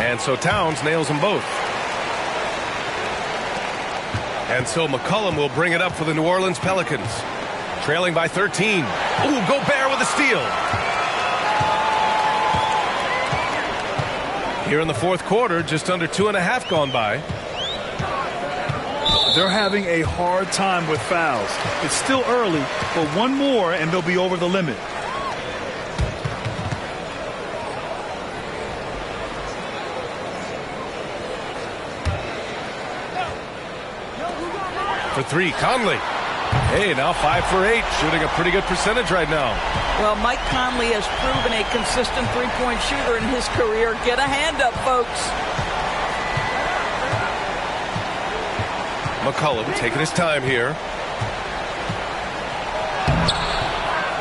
A: And so Towns nails them both. And so McCollum will bring it up for the New Orleans Pelicans. Trailing by 13. Ooh, Gobert with a steal. Here in the fourth quarter, just under 2.5 gone by.
B: They're having a hard time with fouls. It's still early, but one more and they'll be over the limit.
A: For three, Conley. Hey, now 5 for 8, shooting a pretty good percentage right now.
C: Well, Mike Conley has proven a consistent three-point shooter in his career. Get a hand up, folks.
A: McCollum taking his time here.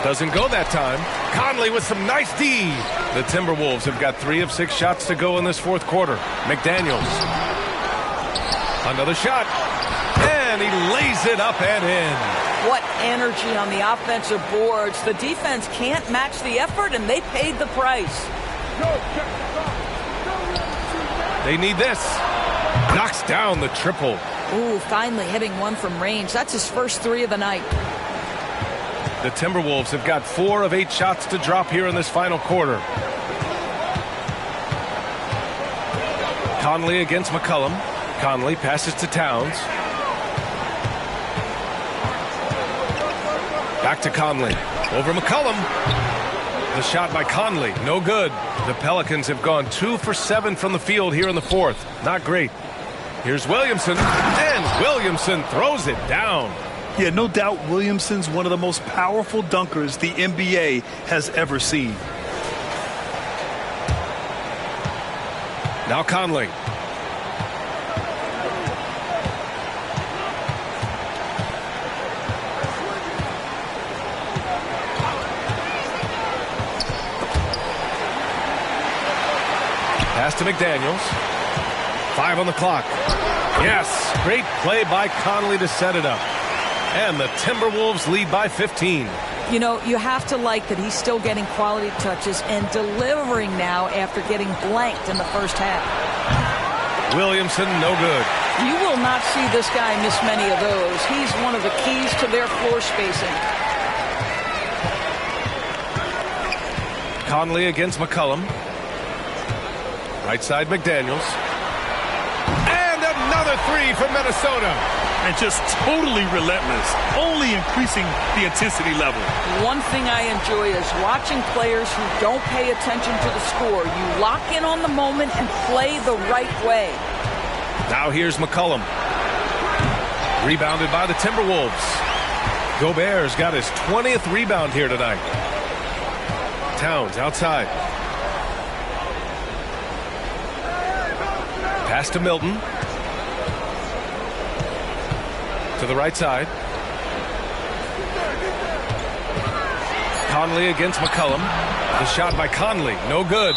A: Doesn't go that time. Conley with some nice D. The Timberwolves have got 3 of 6 shots to go in this fourth quarter. McDaniels. Another shot. And he lays it up and in.
C: What energy on the offensive boards. The defense can't match the effort, and they paid the price.
A: They need this. Knocks down the triple.
C: Ooh, finally hitting one from range. That's his first 3 of the night.
A: The Timberwolves have got 4 of 8 shots to drop here in this final quarter. Conley against McCollum. Conley passes to Towns. Back to Conley. Over McCollum. The shot by Conley. No good. The Pelicans have gone 2 for 7 from the field here in the fourth. Not great. Here's Williamson. And Williamson throws it down.
B: Yeah, no doubt Williamson's one of the most powerful dunkers the NBA has ever seen.
A: Now Conley. Pass to McDaniels. 5 on the clock. Yes, great play by Conley to set it up. And the Timberwolves lead by 15.
C: You know, you have to like that he's still getting quality touches and delivering now after getting blanked in the first half.
A: Williamson, no good.
C: You will not see this guy miss many of those. He's one of the keys to their floor spacing.
A: Conley against McCollum. Right side, McDaniels. And another 3 from Minnesota.
B: And just totally relentless, only increasing the intensity level.
C: One thing I enjoy is watching players who don't pay attention to the score. You lock in on the moment and play the right way.
A: Now here's McCollum. Rebounded by the Timberwolves. Gobert's got his 20th rebound here tonight. Towns outside. Pass to Milton. To the right side. Conley against McCollum. The shot by Conley, no good.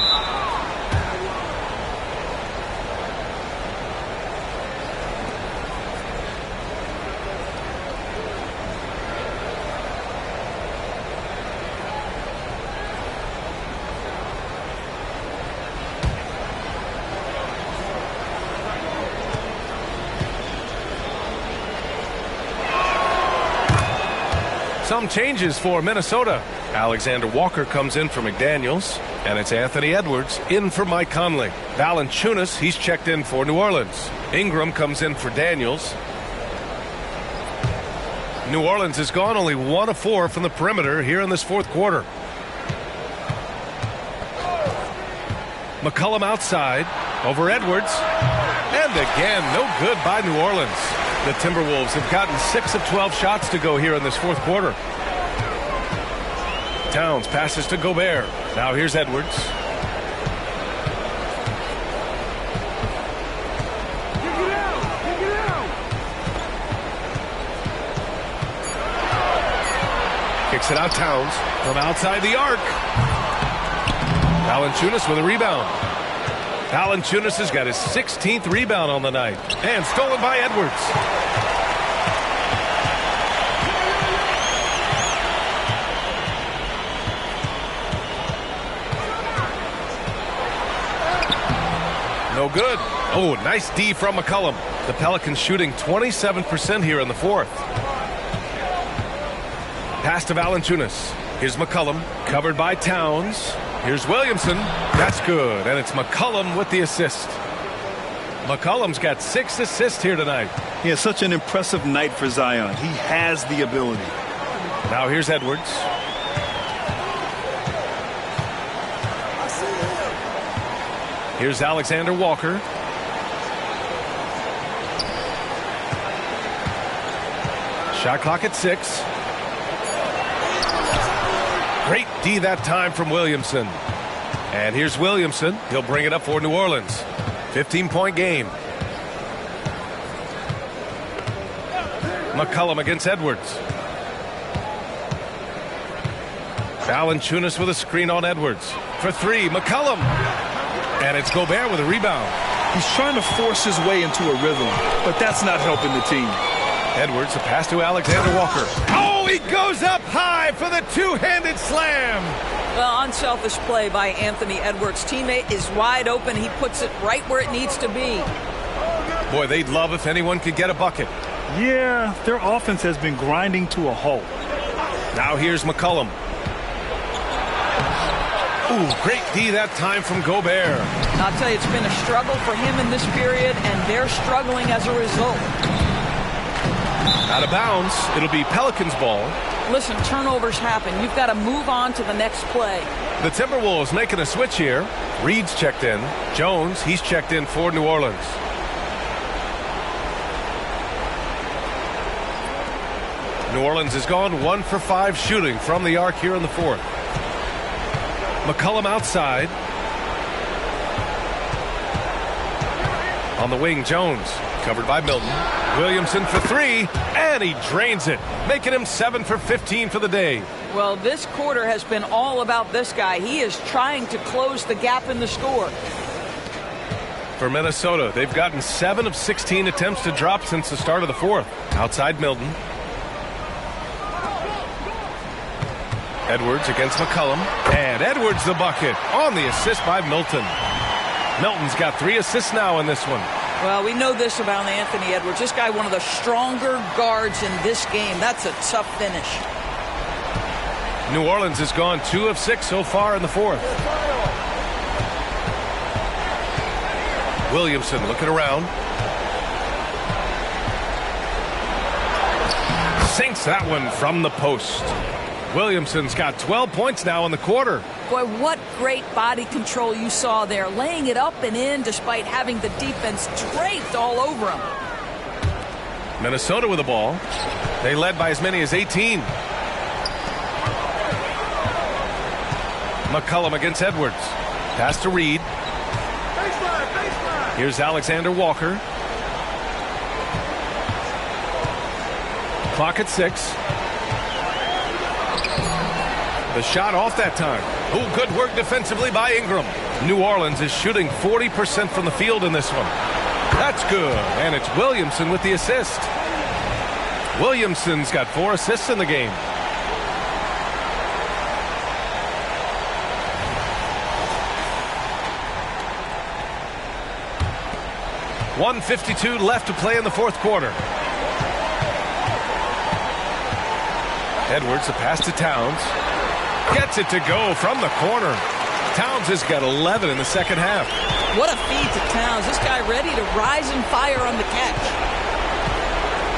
A: Some changes for Minnesota. Alexander Walker comes in for McDaniels, and it's Anthony Edwards in for Mike Conley. Valanciunas, he's checked in for New Orleans. Ingram comes in for Daniels. New Orleans has gone only 1 of 4 from the perimeter here in this fourth quarter. McCollum outside, over Edwards, and again, no good by New Orleans. The Timberwolves have gotten 6 of 12 shots to go here in this fourth quarter. Towns passes to Gobert. Now here's Edwards. Kicks it out, Towns from outside the arc. Valanciunas with a rebound. Valanciunas has got his 16th rebound on the night. And stolen by Edwards. No good. Oh, nice D from McCollum. The Pelicans shooting 27% here in the fourth. Pass to Valanciunas. Here's McCollum, covered by Towns. Here's Williamson. That's good, and it's McCollum with the assist. McCollum's got 6 assists here tonight.
B: He has such an impressive night for Zion. He has the ability.
A: Now here's Edwards. Here's Alexander Walker. Shot clock at 6. Great D that time from Williamson. And here's Williamson. He'll bring it up for New Orleans. 15-point game. McCollum against Edwards. Valanciunas with a screen on Edwards. For 3, McCollum. And it's Gobert with a rebound.
B: He's trying to force his way into a rhythm, but that's not helping the team.
A: Edwards, a pass to Alexander Walker. Oh, he goes up high for the two-handed slam.
C: Well, unselfish play by Anthony Edwards. Teammate is wide open. He puts it right where it needs to be.
A: Boy, they'd love if anyone could get a bucket.
B: Yeah, their offense has been grinding to a halt.
A: Now here's McCollum. Ooh, great D that time from Gobert.
C: I'll tell you, it's been a struggle for him in this period, and they're struggling as a result.
A: Out of bounds. It'll be Pelicans ball.
C: Listen, turnovers happen. You've got to move on to the next play.
A: The Timberwolves making a switch here. Reed's checked in. Jones, he's checked in for New Orleans. New Orleans has gone 1 for 5 shooting from the arc here in the 4th. McCollum outside. On the wing, Jones. Covered by Milton. Williamson for 3, and he drains it, making him 7 for 15 for the day.
C: Well, this quarter has been all about this guy. He is trying to close the gap in the score.
A: For Minnesota, they've gotten 7 of 16 attempts to drop since the start of the 4th. Outside Milton. Edwards against McCollum. And Edwards the bucket on the assist by Milton. Milton's got 3 assists now in this one.
C: Well, we know this about Anthony Edwards. This guy, one of the stronger guards in this game. That's a tough finish.
A: New Orleans has gone 2 of 6 so far in the 4th. Williamson looking around. Sinks that one from the post. Williamson's got 12 points now in the quarter.
C: Boy, what great body control you saw there, laying it up and in despite having the defense draped all over him.
A: Minnesota with the ball. They led by as many as 18. McCollum against Edwards. Pass to Reed. Here's Alexander Walker. Clock at 6. The shot off that time. Oh, good work defensively by Ingram. New Orleans is shooting 40% from the field in this one. That's good. And it's Williamson with the assist. Williamson's got 4 assists in the game. .152 left to play in the 4th quarter. Edwards, a pass to Towns. Gets it to go from the corner. Towns has got 11 in the second half.
C: What a feed to Towns. This guy ready to rise and fire on the catch.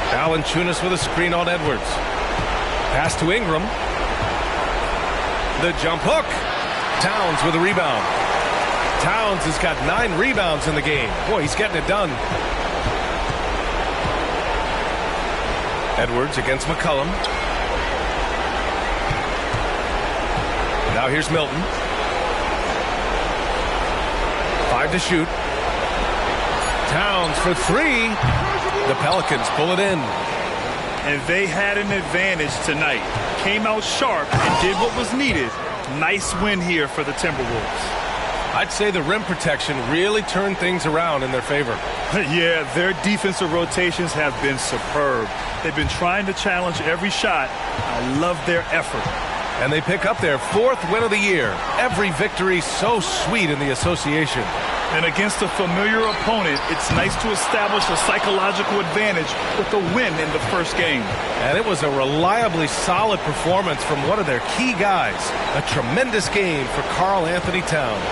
A: Valanciunas with a screen on Edwards. Pass to Ingram. The jump hook. Towns with a rebound. Towns has got 9 rebounds in the game. Boy, he's getting it done. Edwards against McCollum. Now here's Milton. 5 to shoot. Towns for 3. The Pelicans pull it in.
B: And they had an advantage tonight. Came out sharp and did what was needed. Nice win here for the Timberwolves.
A: I'd say the rim protection really turned things around in their favor.
B: Yeah, their defensive rotations have been superb. They've been trying to challenge every shot. I love their effort.
A: And they pick up their 4th win of the year. Every victory so sweet in the association.
B: And against a familiar opponent, it's nice to establish a psychological advantage with a win in the first game.
A: And it was a reliably solid performance from one of their key guys. A tremendous game for Karl Anthony Towns.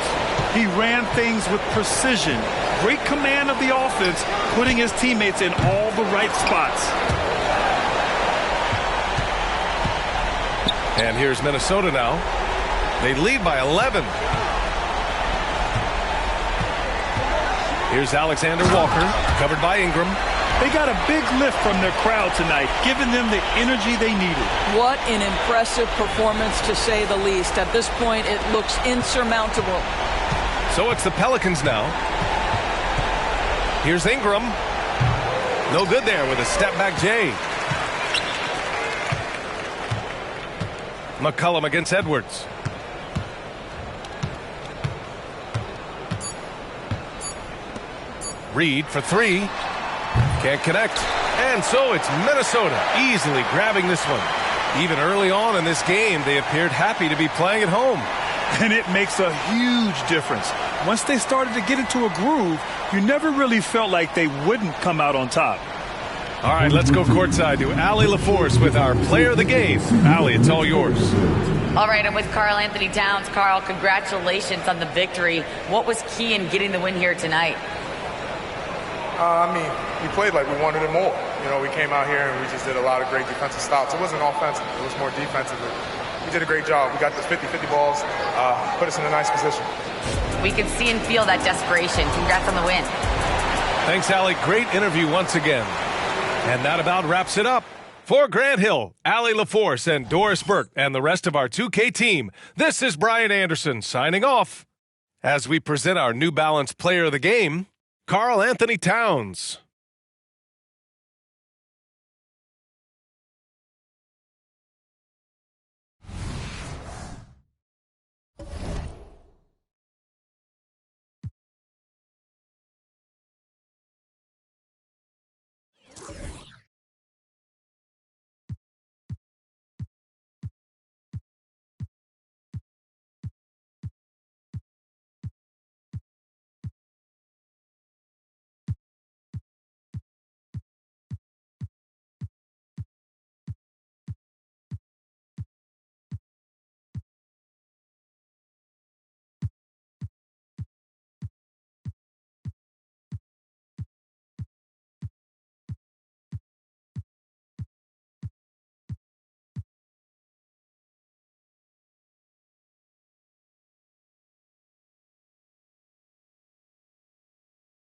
B: He ran things with precision, great command of the offense, putting his teammates in all the right spots.
A: And here's Minnesota now. They lead by 11. Here's Alexander Walker, covered by Ingram.
B: They got a big lift from their crowd tonight, giving them the energy they needed.
C: What an impressive performance, to say the least. At this point, it looks insurmountable.
A: So it's the Pelicans now. Here's Ingram. No good there with a step-back J. McCollum against Edwards. Reed for three. Can't connect. And so it's Minnesota easily grabbing this one. Even early on in this game, they appeared happy to be playing at home.
B: And it makes a huge difference. Once they started to get into a groove, you never really felt like they wouldn't come out on top.
A: All right, let's go courtside to Allie LaForce with our player of the game. Allie, it's all yours.
D: All right, I'm with Karl Anthony Towns. Karl, congratulations on the victory. What was key in getting the win here tonight?
H: We played like we wanted it more. We came out here and we just did a lot of great defensive stops. It wasn't offensive. It was more defensive. We did a great job. We got the 50-50 balls, put us in a nice position.
D: We can see and feel that desperation. Congrats on the win.
A: Thanks, Allie. Great interview once again. And that about wraps it up. For Grant Hill, Allie LaForce, and Doris Burke, and the rest of our 2K team, this is Brian Anderson signing off as we present our New Balance Player of the Game, Karl Anthony Towns.